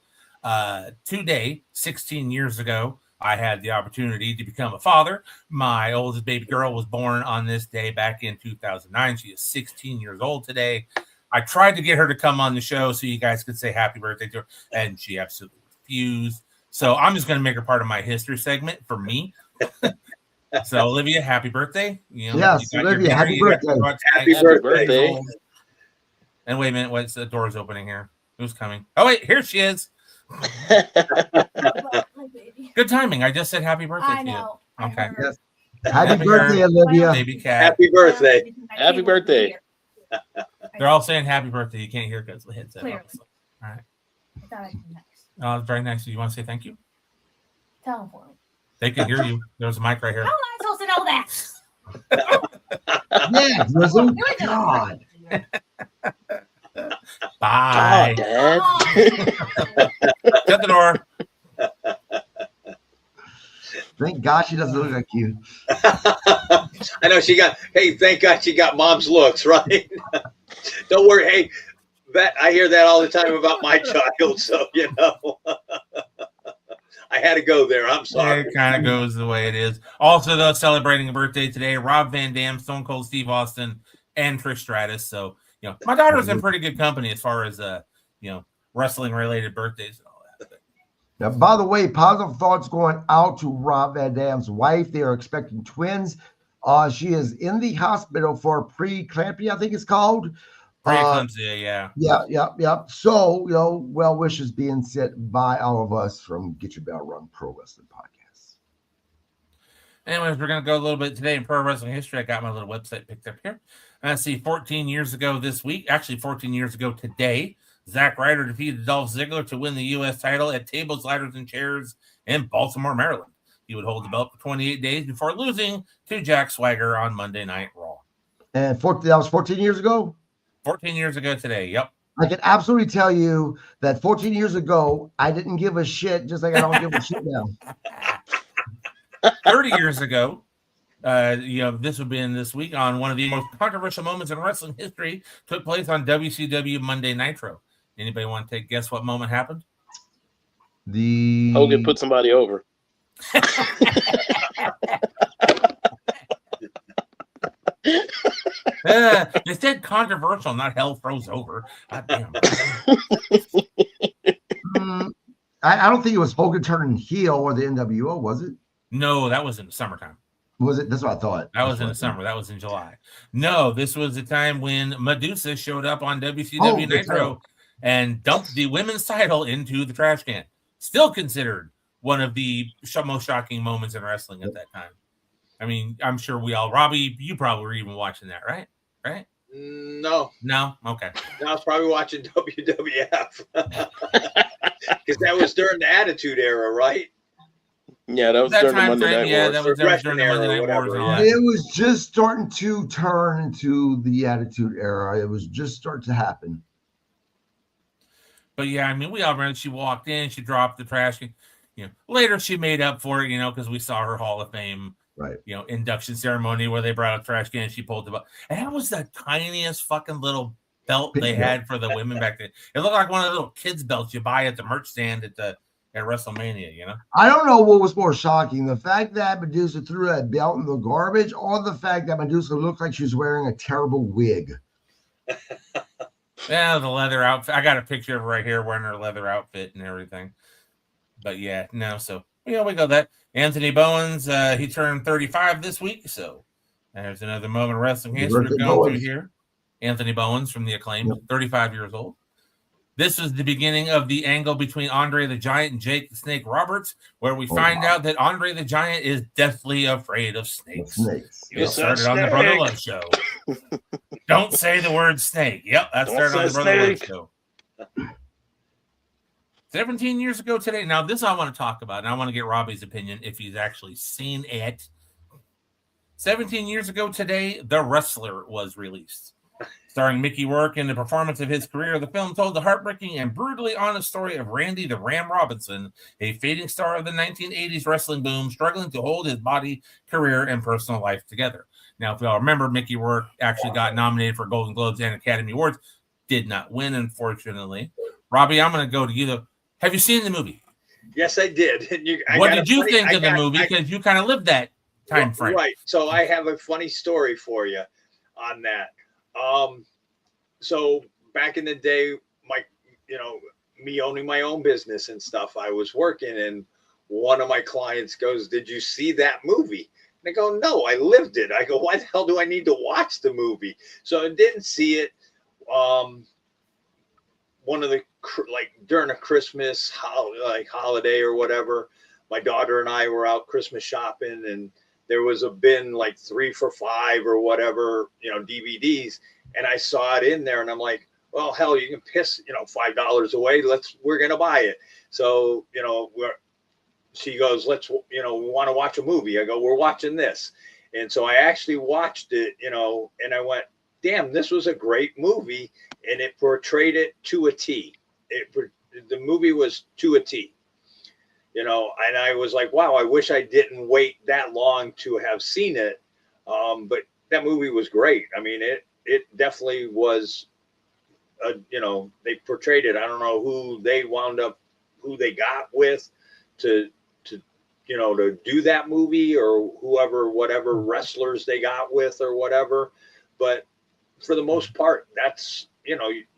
Today, 16 years ago, I had the opportunity to become a father. My oldest baby girl was born on this day back in 2009. She is 16 years old today. I tried to get her to come on the show so you guys could say happy birthday to her, and she absolutely refused. So I'm just going to make her part of my history segment for me. So, Olivia, happy birthday. Yes, Olivia, happy birthday. Happy birthday. And wait a minute, what's the door's opening here? Who's coming? Oh, wait, here she is. Good timing. I just said happy birthday to you. Okay. Yes. Happy birthday, Olivia. Baby cat. Happy birthday. Happy birthday. They're all saying happy birthday. You can't hear because the headset. All right. I thought I'd be nice. Oh, very nice. Do you want to say thank you? Tell them for me. They can hear you. There's a mic right here. How am I supposed to know that? Yeah, Grizzle. God. Bye. Oh, Dad. Shut the door. Thank God she doesn't look like you. I know thank God she got mom's looks, right? Don't worry. Hey, I hear that all the time about my child. So, I had to go there. I'm sorry. It kind of goes the way it is. Also, though, celebrating a birthday today, Rob Van Dam, Stone Cold Steve Austin, and Trish Stratus. So, my daughter's in pretty good company as far as, wrestling-related birthdays and all that. Now, by the way, positive thoughts going out to Rob Van Dam's wife. They are expecting twins. She is in the hospital for preeclampsia, I think it's called. Preeclampsia, yeah. Yeah. So, well wishes being sent by all of us from Get Your Bell Rung Pro Wrestling Podcast. Anyways, we're going to go a little bit today in pro wrestling history. I got my little website picked up here. Let's see, 14 years ago this week, actually 14 years ago today, Zack Ryder defeated Dolph Ziggler to win the U.S. title at Tables, Ladders, and Chairs in Baltimore, Maryland. He would hold the belt for 28 days before losing to Jack Swagger on Monday Night Raw. And that was 14 years ago? 14 years ago today, yep. I can absolutely tell you that 14 years ago, I didn't give a shit, just like I don't give a shit now. 30 years ago, this would be in this week on one of the most controversial moments in wrestling history took place on WCW Monday Nitro. Anybody want to take a guess what moment happened? Hogan put somebody over. They said controversial, not hell froze over. God damn. I don't think it was Hogan turning heel or the NWO, was it? No, that was in the summertime. Was it? That's what I thought. That was in the summer. That was in July. No, this was the time when Medusa showed up on WCW Nitro and dumped the women's title into the trash can. Still considered one of the most shocking moments in wrestling at that time. I mean, I'm sure we all, Robbie, you probably were even watching that, right? Right? No. Okay. I was probably watching WWF because that was during the Attitude Era, right? Yeah, that was during the Monday Night Wars. Yeah, that was during the Monday Night Wars. It was just starting to turn into the Attitude Era. It was just starting to happen. But yeah, I mean, we all remember she walked in, she dropped the trash can. Later she made up for it, because we saw her Hall of Fame, right? Induction ceremony where they brought a trash can and she pulled the belt. And that was the tiniest fucking little belt they had for the women back then. It looked like one of the little kids' belts you buy at the merch stand at WrestleMania, I don't know what was more shocking, the fact that Medusa threw that belt in the garbage or the fact that Medusa looked like she was wearing a terrible wig. Yeah, the leather outfit. I got a picture of her right here wearing her leather outfit and everything. But yeah, no, so we got that. Anthony Bowens, he turned 35 this week, so there's another moment of wrestling history we're going through here. Anthony Bowens from the Acclaimed, 35 years old. This was the beginning of the angle between Andre the Giant and Jake the Snake Roberts, where we find out that Andre the Giant is deathly afraid of snakes. It started on the Brother Love show. Don't say the word snake. Yep, that started on the Brother Love show. 17 years ago today. Now, this I want to talk about, and I want to get Robbie's opinion if he's actually seen it. 17 years ago today, The Wrestler was released. Starring Mickey Rourke in the performance of his career, the film told the heartbreaking and brutally honest story of Randy the Ram Robinson, a fading star of the 1980s wrestling boom, struggling to hold his body, career, and personal life together. Now, if y'all remember, Mickey Rourke actually got nominated for Golden Globes and Academy Awards. Did not win, unfortunately. Robbie, I'm going to go to you, though. Have you seen the movie? Yes, I did. What did you think of the movie? Because you kind of lived that time frame. Right. So I have a funny story for you on that. So back in the day, me owning my own business and stuff, I was working, and one of my clients goes, "Did you see that movie?" And I go, "No, I lived it." I go, "Why the hell do I need to watch the movie?" So I didn't see it. One of the, during a Christmas holiday or whatever, my daughter and I were out Christmas shopping, and there was a bin 3 for $5 or whatever, DVDs. And I saw it in there, and I'm like, well, hell, you can piss, $5 away. We're going to buy it. So, she goes, we want to watch a movie. I go, we're watching this. And so I actually watched it, and I went, damn, this was a great movie. And it portrayed it to a T. The movie was to a T. And I was like, wow, I wish I didn't wait that long to have seen it. But that movie was great. I mean, it definitely was, they portrayed it. I don't know who they got with to do that movie, or whatever wrestlers they got with or whatever. But for the most part, that's,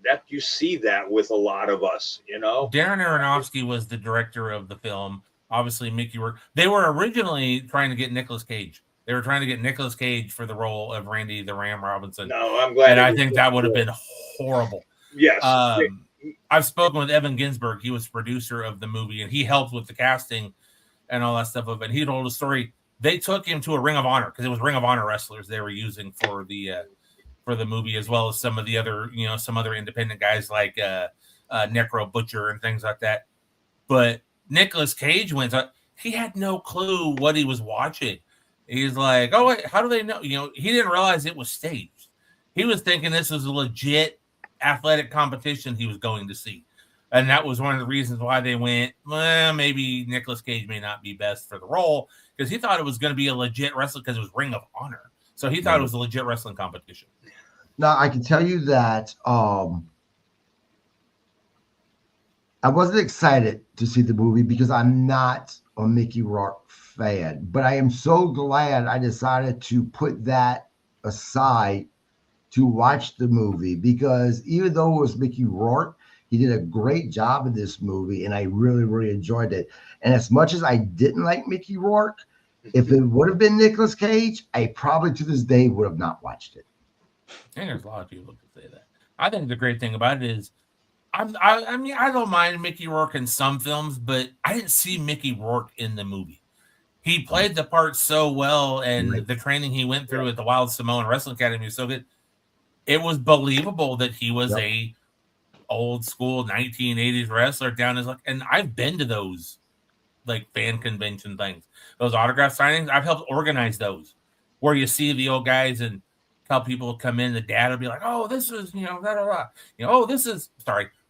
that you see that with a lot of us, Darren Aronofsky was the director of the film. Obviously, Mickey Rourke. They were originally trying to get Nicolas Cage. They were trying to get Nicolas Cage for the role of Randy the Ram Robinson. No, I'm glad. And I think that would have been horrible. Yes. I've spoken with Evan Ginsberg. He was producer of the movie, and he helped with the casting and all that stuff. And he told a story. They took him to a Ring of Honor, because it was Ring of Honor wrestlers they were using for the movie, as well as some of the other, some other independent guys like Necro Butcher and things like that. But Nicolas Cage he had no clue what he was watching. He's like, oh, wait, how do they know? He didn't realize it was staged. He was thinking this was a legit athletic competition he was going to see. And that was one of the reasons why they went, well, maybe Nicolas Cage may not be best for the role, because he thought it was going to be a legit wrestling, because it was Ring of Honor. So he thought it was a legit wrestling competition. Now, I can tell you that I wasn't excited to see the movie because I'm not a Mickey Rourke fan, but I am so glad I decided to put that aside to watch the movie, because even though it was Mickey Rourke, he did a great job in this movie, and I really, really enjoyed it. And as much as I didn't like Mickey Rourke, if it would have been Nicolas Cage, I probably to this day would have not watched it. And there's a lot of people that say that. I think the great thing about it is, I mean, I don't mind Mickey Rourke in some films, but I didn't see Mickey Rourke in the movie. He played the part so well, and the training he went through at the Wild Samoan Wrestling Academy was so good. It was believable that he was a old school 1980s wrestler down his luck. And I've been to those like fan convention things, those autograph signings. I've helped organize those where you see the old guys and tell people to come in. The dad will be like, "Oh, this is, blah, blah, blah. Oh, this is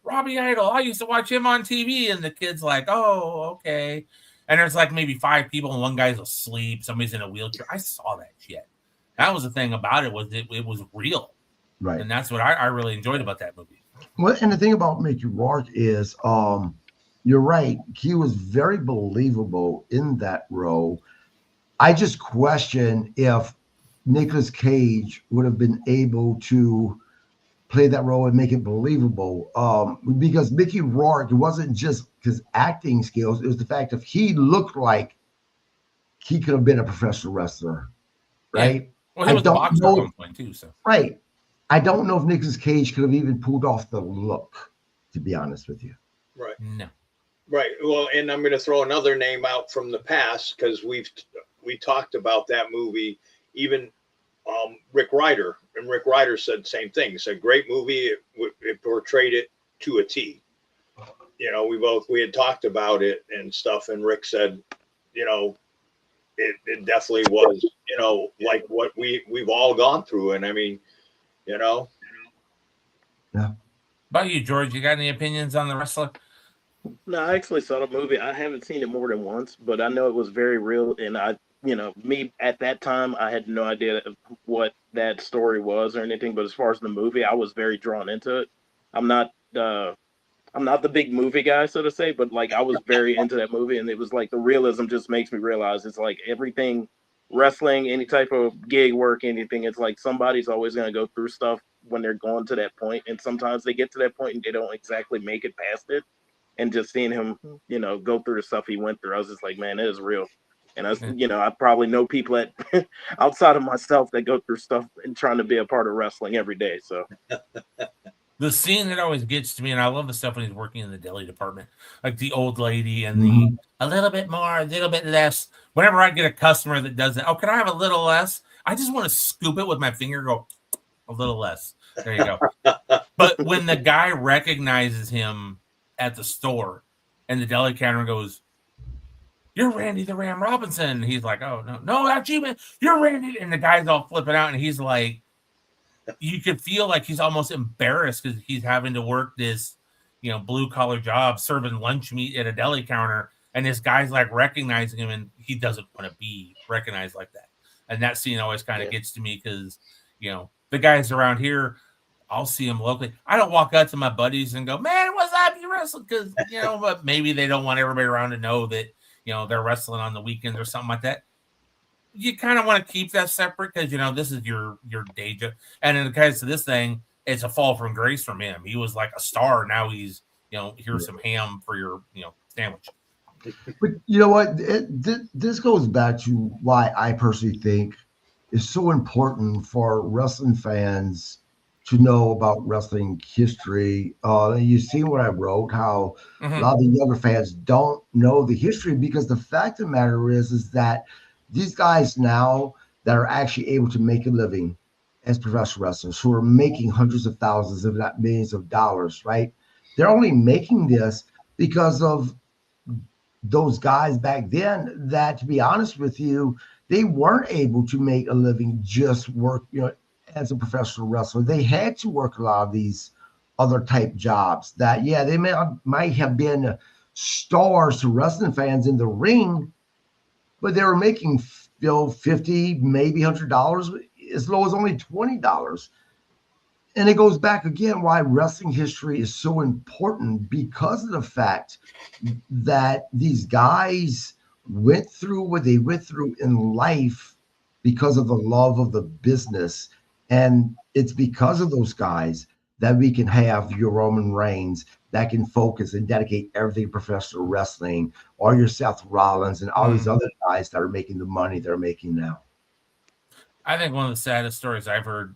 Robbie Idol. I used to watch him on TV." And the kid's like, "Oh, okay." And there's like maybe 5 people and one guy's asleep. Somebody's in a wheelchair. I saw that shit. That was the thing about it, was it was real. Right. And that's what I really enjoyed about that movie. Well, and the thing about Mickey Rourke is, you're right. He was very believable in that role. I just question if Nicolas Cage would have been able to play that role and make it believable. Because Mickey Rourke, it wasn't just his acting skills. It was the fact that he looked like he could have been a professional wrestler, right? Yeah. Well, he was a boxer at one point too. So right. I don't know if Nicolas Cage could have even pulled off the look, to be honest with you. Right. No. Right. Well, and I'm going to throw another name out from the past, because we talked about that movie, even Rick Ryder, and Rick Ryder said the same thing. It's a great movie. It portrayed it to a T. We had talked about it and stuff, and Rick said, it definitely was, like what we've all gone through. And I mean, Yeah. About you, George, you got any opinions on the wrestler? No, I actually saw the movie. I haven't seen it more than once, but I know it was very real. And me at that time, I had no idea what that story was or anything. But as far as the movie, I was very drawn into it. I'm not the big movie guy, so to say, but like I was very into that movie, and it was like the realism just makes me realize it's like everything, wrestling, any type of gig work, anything. It's like somebody's always going to go through stuff when they're going to that point, and sometimes they get to that point and they don't exactly make it past it. And just seeing him, go through the stuff he went through, I was just like, man, it is real. And I probably know people outside of myself that go through stuff and trying to be a part of wrestling every day. So the scene that always gets to me, and I love the stuff when he's working in the deli department, like the old lady and the a little bit more, a little bit less. Whenever I get a customer that does that, oh, can I have a little less? I just want to scoop it with my finger, go a little less. There you go. But when the guy recognizes him at the store and the deli counter goes, "You're Randy the Ram Robinson." And he's like, "Oh, no, that's you, man. You're Randy." And the guy's all flipping out, and he's like, you could feel like he's almost embarrassed because he's having to work this, blue collar job serving lunch meat at a deli counter. And this guy's like recognizing him, and he doesn't want to be recognized like that. And that scene always kind of gets to me because, the guys around here, I'll see them locally. I don't walk up to my buddies and go, "Man, what's up? You wrestling?" Because, but maybe they don't want everybody around to know that, they're wrestling on the weekends or something like that. You kind of want to keep that separate because, this is your day job. And in the case of this thing, it's a fall from grace from him. He was like a star. Now he's, here's some ham for your, sandwich. But you know what? This goes back to why I personally think it's so important for wrestling fans to know about wrestling history. You see what I wrote, how a lot of the younger fans don't know the history, because the fact of the matter is that these guys now that are actually able to make a living as professional wrestlers, who are making hundreds of thousands, if not millions of dollars, right? They're only making this because of those guys back then that, to be honest with you, they weren't able to make a living just work, as a professional wrestler. They had to work a lot of these other type jobs that, they might have been stars to wrestling fans in the ring, but they were making, $50, maybe $100, as low as only $20. And it goes back again why wrestling history is so important, because of the fact that these guys went through what they went through in life because of the love of the business. And it's because of those guys that we can have your Roman Reigns that can focus and dedicate everything to professional wrestling, or your Seth Rollins and all these other guys that are making the money they're making now. I think one of the saddest stories I've heard,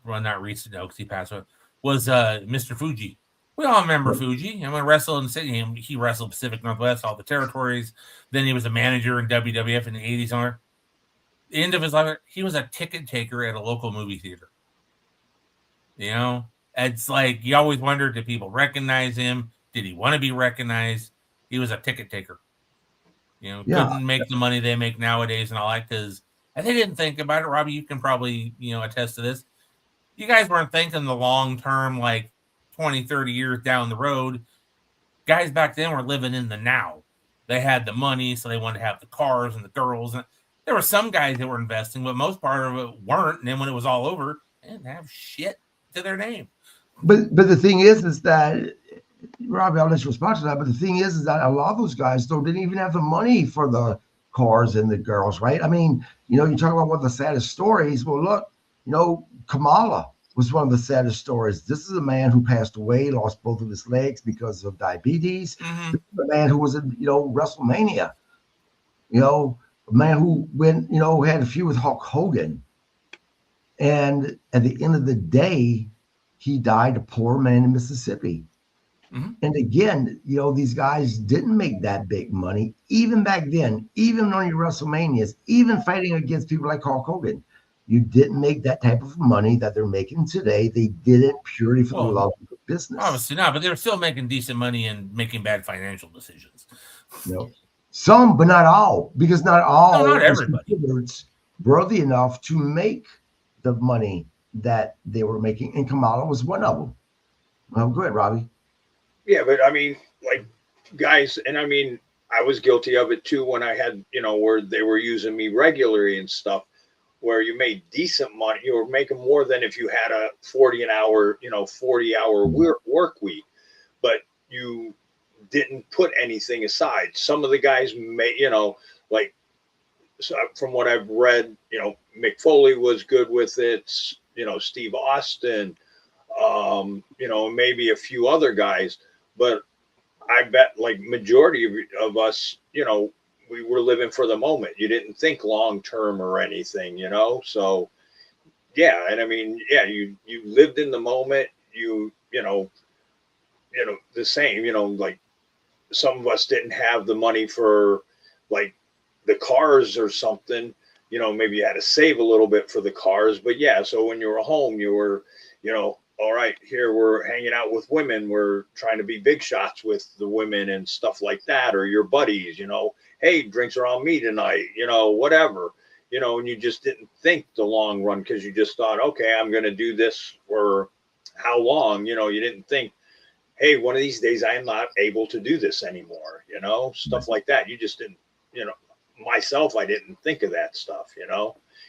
not recent, because he passed away, was Mr. Fuji. We all remember Fuji. And when wrestled in Sydney, he wrestled Pacific Northwest, all the territories. Then he was a manager in WWF in the 80s. On the end of his life, he was a ticket taker at a local movie theater. You know, it's like you always wondered, did people recognize him? Did he want to be recognized? He was a ticket taker. You know, couldn't make the money they make nowadays and all that, because they didn't think about it. Robbie, you can probably, attest to this. You guys weren't thinking the long term, like 20, 30 years down the road. Guys back then were living in the now. They had the money, so they wanted to have the cars and the girls. And there were some guys that were investing, but most part of it weren't. And then when it was all over, they didn't have shit to their name. But the thing is that, Robbie, I'll let you respond to that. But the thing is that a lot of those guys didn't even have the money for the cars and the girls, right? I mean, you talk about one of the saddest stories. Well, look, Kamala was one of the saddest stories. This is a man who passed away, lost both of his legs because of diabetes. Mm-hmm. This is a man who was in, WrestleMania. A man who went, had a feud with Hulk Hogan. And at the end of the day, he died a poor man in Mississippi. Mm-hmm. And again, these guys didn't make that big money, even back then, even on your WrestleManias, even fighting against people like Hulk Hogan. You didn't make that type of money that they're making today. They did it purely for the love of the business. Obviously not, but they were still making decent money and making bad financial decisions. Some, but not all, because not all not everybody worthy enough to make the money that they were making. And Kamala was one of them. Well, go ahead, Robbie. Yeah, but I mean, like, guys, and I mean, I was guilty of it too when I had, where they were using me regularly and stuff, where you made decent money. You were making more than if you had a 40-hour work week, but you didn't put anything aside. Some of the guys may, like, so from what I've read, Mick Foley was good with it, Steve Austin, maybe a few other guys. But I bet, like, majority of us, we were living for the moment. You didn't think long term or anything, So, yeah, and I mean, yeah, you lived in the moment. You the same. Like, some of us didn't have the money for, like, the cars or something. Maybe you had to save a little bit for the cars. But yeah, so when you were home, you were, all right, here we're hanging out with women. We're trying to be big shots with the women and stuff like that, or your buddies, hey, drinks are on me tonight, whatever, and you just didn't think the long run, because you just thought, okay, I'm going to do this for how long, you didn't think, hey, one of these days I am not able to do this anymore, stuff like that. You just didn't, myself, I didn't think of that stuff,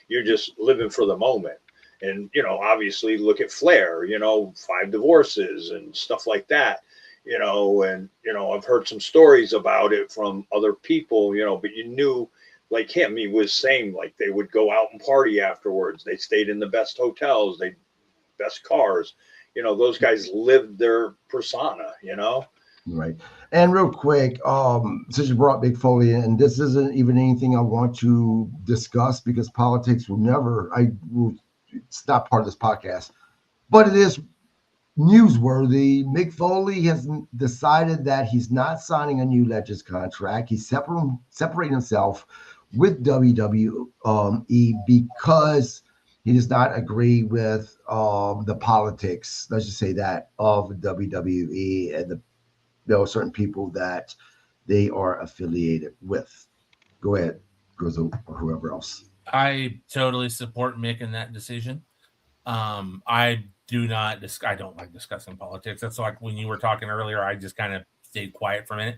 you're just living for the moment. And, obviously look at Flair, 5 divorces and stuff like that, and, I've heard some stories about it from other people, but you knew, like him, he was saying, like, they would go out and party afterwards. They stayed in the best hotels, best cars, those guys lived their persona, Right. And real quick, since you brought Mick Foley in, and this isn't even anything I want to discuss, because politics it's not part of this podcast, but it is newsworthy. Mick Foley has decided that he's not signing a new Legends contract. He's separating himself with WWE because he does not agree with the politics, let's just say that, of WWE and certain people that they are affiliated with. Go ahead, Grizzle, or whoever else. I totally support Mick in that decision. I don't like discussing politics. That's like when you were talking earlier, I just kind of stayed quiet for a minute.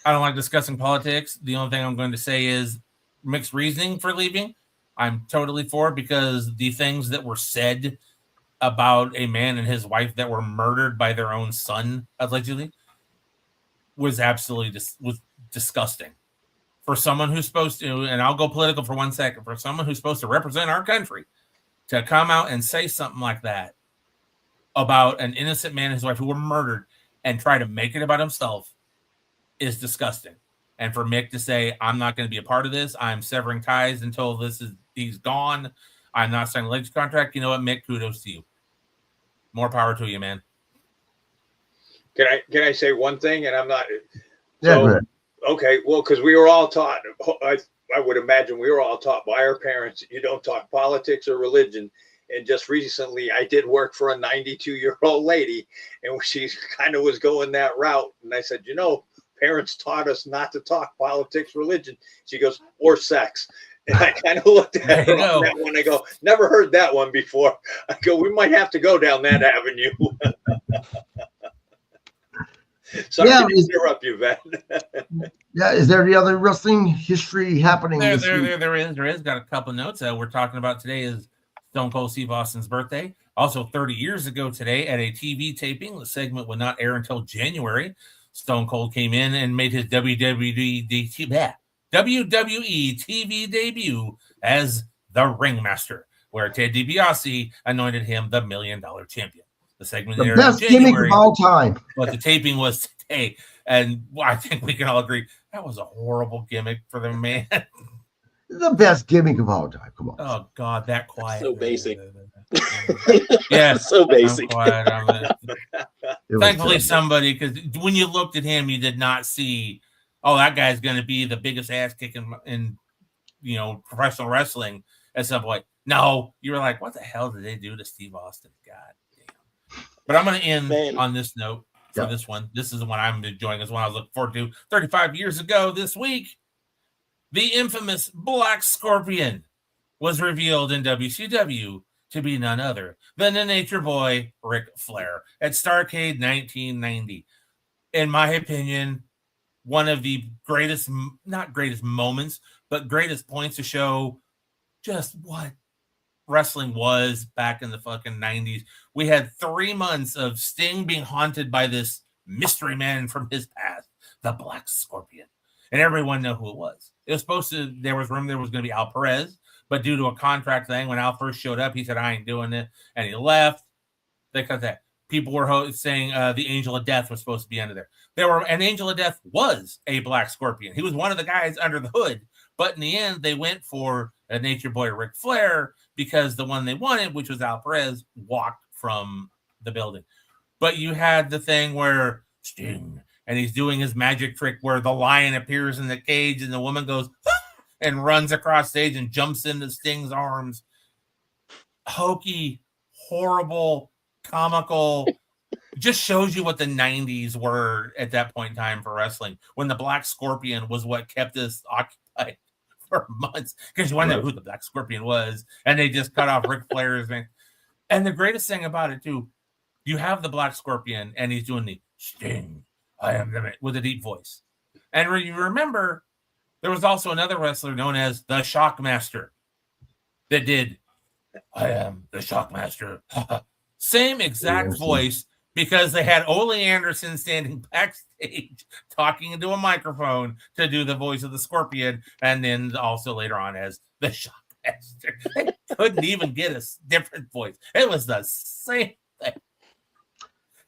I don't like discussing politics. The only thing I'm going to say is Mick's reasoning for leaving, I'm totally for, because the things that were said about a man and his wife that were murdered by their own son, allegedly, was absolutely was disgusting. for someone who's supposed to, and I'll go political for 1 second, for someone who's supposed to represent our country to come out and say something like that about an innocent man and his wife who were murdered and try to make it about himself is disgusting. And for Mick to say, I'm not going to be a part of this, I'm severing ties until he's gone, I'm not signing a legacy contract. You know what, Mick, kudos to you. More power to you, man. Can I say one thing? And I'm not. Yeah, So, go ahead. okay, well, because we were all taught, I would imagine we were all taught by our parents, you don't talk politics or religion. And just recently, I did work for a 92-year-old lady, and she kind of was going that route. And I said, parents taught us not to talk politics, religion. She goes, or sex. And I kind of looked at her on that one. I go, never heard that one before. I go, we might have to go down that avenue. Sorry to interrupt you, Ben. Yeah, is there any other wrestling history happening? There is. Got a couple of notes. We're talking about today is Stone Cold Steve Austin's birthday. Also, 30 years ago today at a TV taping, the segment would not air until January. Stone Cold came in and made his WWE TV debut as the Ringmaster, where Ted DiBiase anointed him the $1 Million Champion. The segment the aired best in January, gimmick of all time. but the taping was today, and I think we can all agree that was a horrible gimmick for the man. The best gimmick of all time. Come on. Oh God, that quiet. So basic. Yeah, so basic. Thankfully, somebody, because when you looked at him, you did not see, oh, that guy's going to be the biggest ass kick in professional wrestling at some point. No, you were like, what the hell did they do to Steve Austin? God damn. But I'm going to end on this note for this one. This is the one I'm enjoying. This one I was looking forward to. 35 years ago this week, the infamous Black Scorpion was revealed in WCW to be none other than the Nature Boy, Ric Flair, at Starrcade 1990. In my opinion, one of the greatest, not greatest moments, but greatest points to show just what wrestling was back in the fucking 90s. We had 3 months of Sting being haunted by this mystery man from his past, the Black Scorpion. And everyone knew who it was. It was supposed to, there was going to be Al Perez, but due to a contract thing, when Al first showed up, he said, I ain't doing it. And he left. They cut that. People were saying the Angel of Death was supposed to be under there. An Angel of Death was a Black Scorpion. He was one of the guys under the hood. But in the end, they went for a Nature Boy Ric Flair because the one they wanted, which was Al Perez, walked from the building. But you had the thing where Sting, and he's doing his magic trick where the lion appears in the cage and the woman goes and runs across stage and jumps into Sting's arms. Hokey, horrible, comical. Just shows you what the 90s were at that point in time for wrestling, when the Black Scorpion was what kept us occupied for months, because you want to know who the Black Scorpion was, and they just cut off Ric Flair's thing. And the greatest thing about it too, you have the Black Scorpion and he's doing the Sting, I am the man, with a deep voice. And you remember there was also another wrestler known as the Shockmaster that did I am the Shockmaster. Same exact voice, because they had Ole Anderson standing backstage talking into a microphone to do the voice of the Scorpion, and then also later on as the Shockmaster. They couldn't even get a different voice. It was the same thing.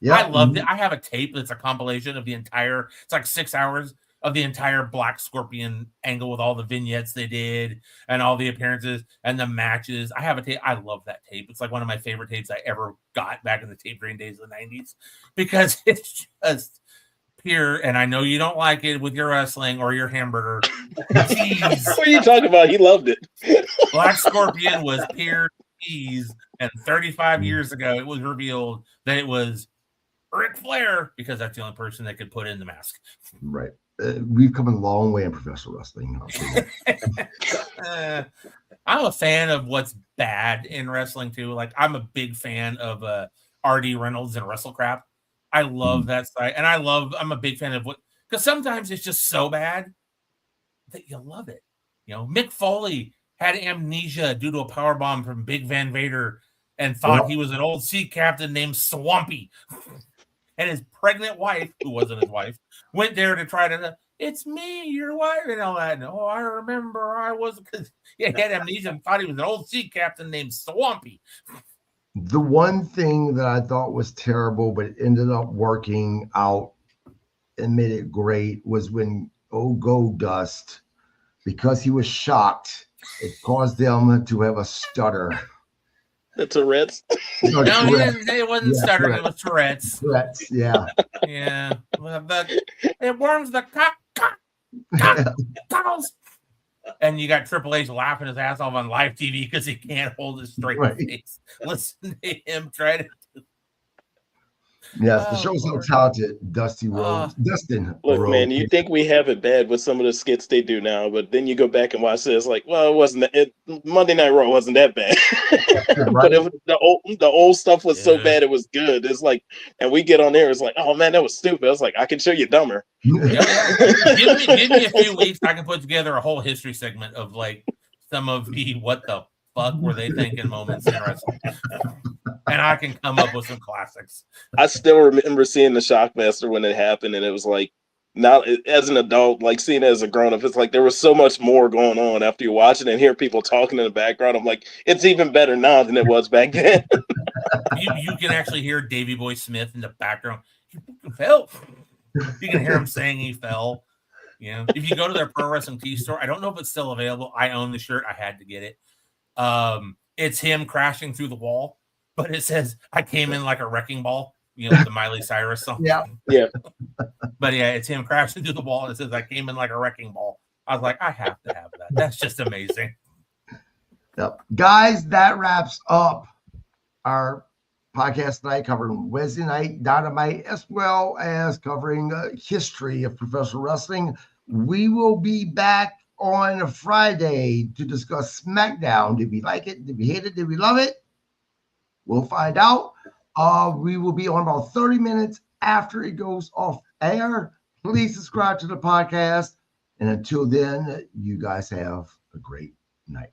Yeah, I loved it. I have a tape that's a compilation of the entire, it's like 6 hours of the entire Black Scorpion angle with all the vignettes they did and all the appearances and the matches. I have a tape. I love that tape. It's like one of my favorite tapes I ever got back in the tape green days of the 90s, because it's just pure. And I know you don't like it with your wrestling or your hamburger. Jeez. What are you talking about? He loved it. Black Scorpion was pure cheese. And 35 years ago, it was revealed that it was Ric Flair, because that's the only person that could put in the mask. Right. We've come a long way in professional wrestling. I'm a fan of what's bad in wrestling too. Like, I'm a big fan of R.D. Reynolds and WrestleCrap. I love that site, and I'm a big fan of what, because sometimes it's just so bad that you love it. You know, Mick Foley had amnesia due to a powerbomb from Big Van Vader and thought he was an old sea captain named Swampy. And his pregnant wife, who wasn't his wife, went there to try to, it's me, your wife, and all that. And, oh, I remember I was, because he had amnesia and thought he was an old sea captain named Swampy. The one thing that I thought was terrible, but it ended up working out and made it great, was when Goldust, because he was shocked, it caused them to have a stutter. The Tourette's. No, it wasn't stuttering. It was Tourette's. Tourette's, yeah. Yeah. It warms the cockles. And you got Triple H laughing his ass off on live TV because he can't hold his straight face. Listen to him try to. Yes, the show's so talented. Dustin Rhodes. Look, Rhodes. man, you think we have it bad with some of the skits they do now, but then you go back and watch it. It's like, well, it wasn't. Monday Night Raw wasn't that bad, Right. but the old stuff was so bad it was good. It's like, and we get on there, it's like, oh man, that was stupid. I was like, I can show you dumber. Give me a few weeks. I can put together a whole history segment of like some of the what the fuck were they thinking moments in wrestling. And I can come up with some classics. I still remember seeing the Shockmaster when it happened, and it was like, now as an adult, like seeing it as a grown up, it's like there was so much more going on after you watch it and hear people talking in the background. I'm like, it's even better now than it was back then. You can actually hear Davey Boy Smith in the background. He fell. You can hear him saying he fell. You know, if you go to their Pro Wrestling Tee store, I don't know if it's still available. I own the shirt. I had to get it. It's him crashing through the wall. But it says, I came in like a wrecking ball, you know, the Miley Cyrus song. Yeah. But yeah, it's him crashing through the wall. And it says, I came in like a wrecking ball. I was like, I have to have that. That's just amazing. Yep. Guys, that wraps up our podcast tonight, covering Wednesday Night Dynamite, as well as covering history of professional wrestling. We will be back on a Friday to discuss SmackDown. Did we like it? Did we hate it? Did we love it? We'll find out. We will be on about 30 minutes after it goes off air. Please subscribe to the podcast. And until then, you guys have a great night.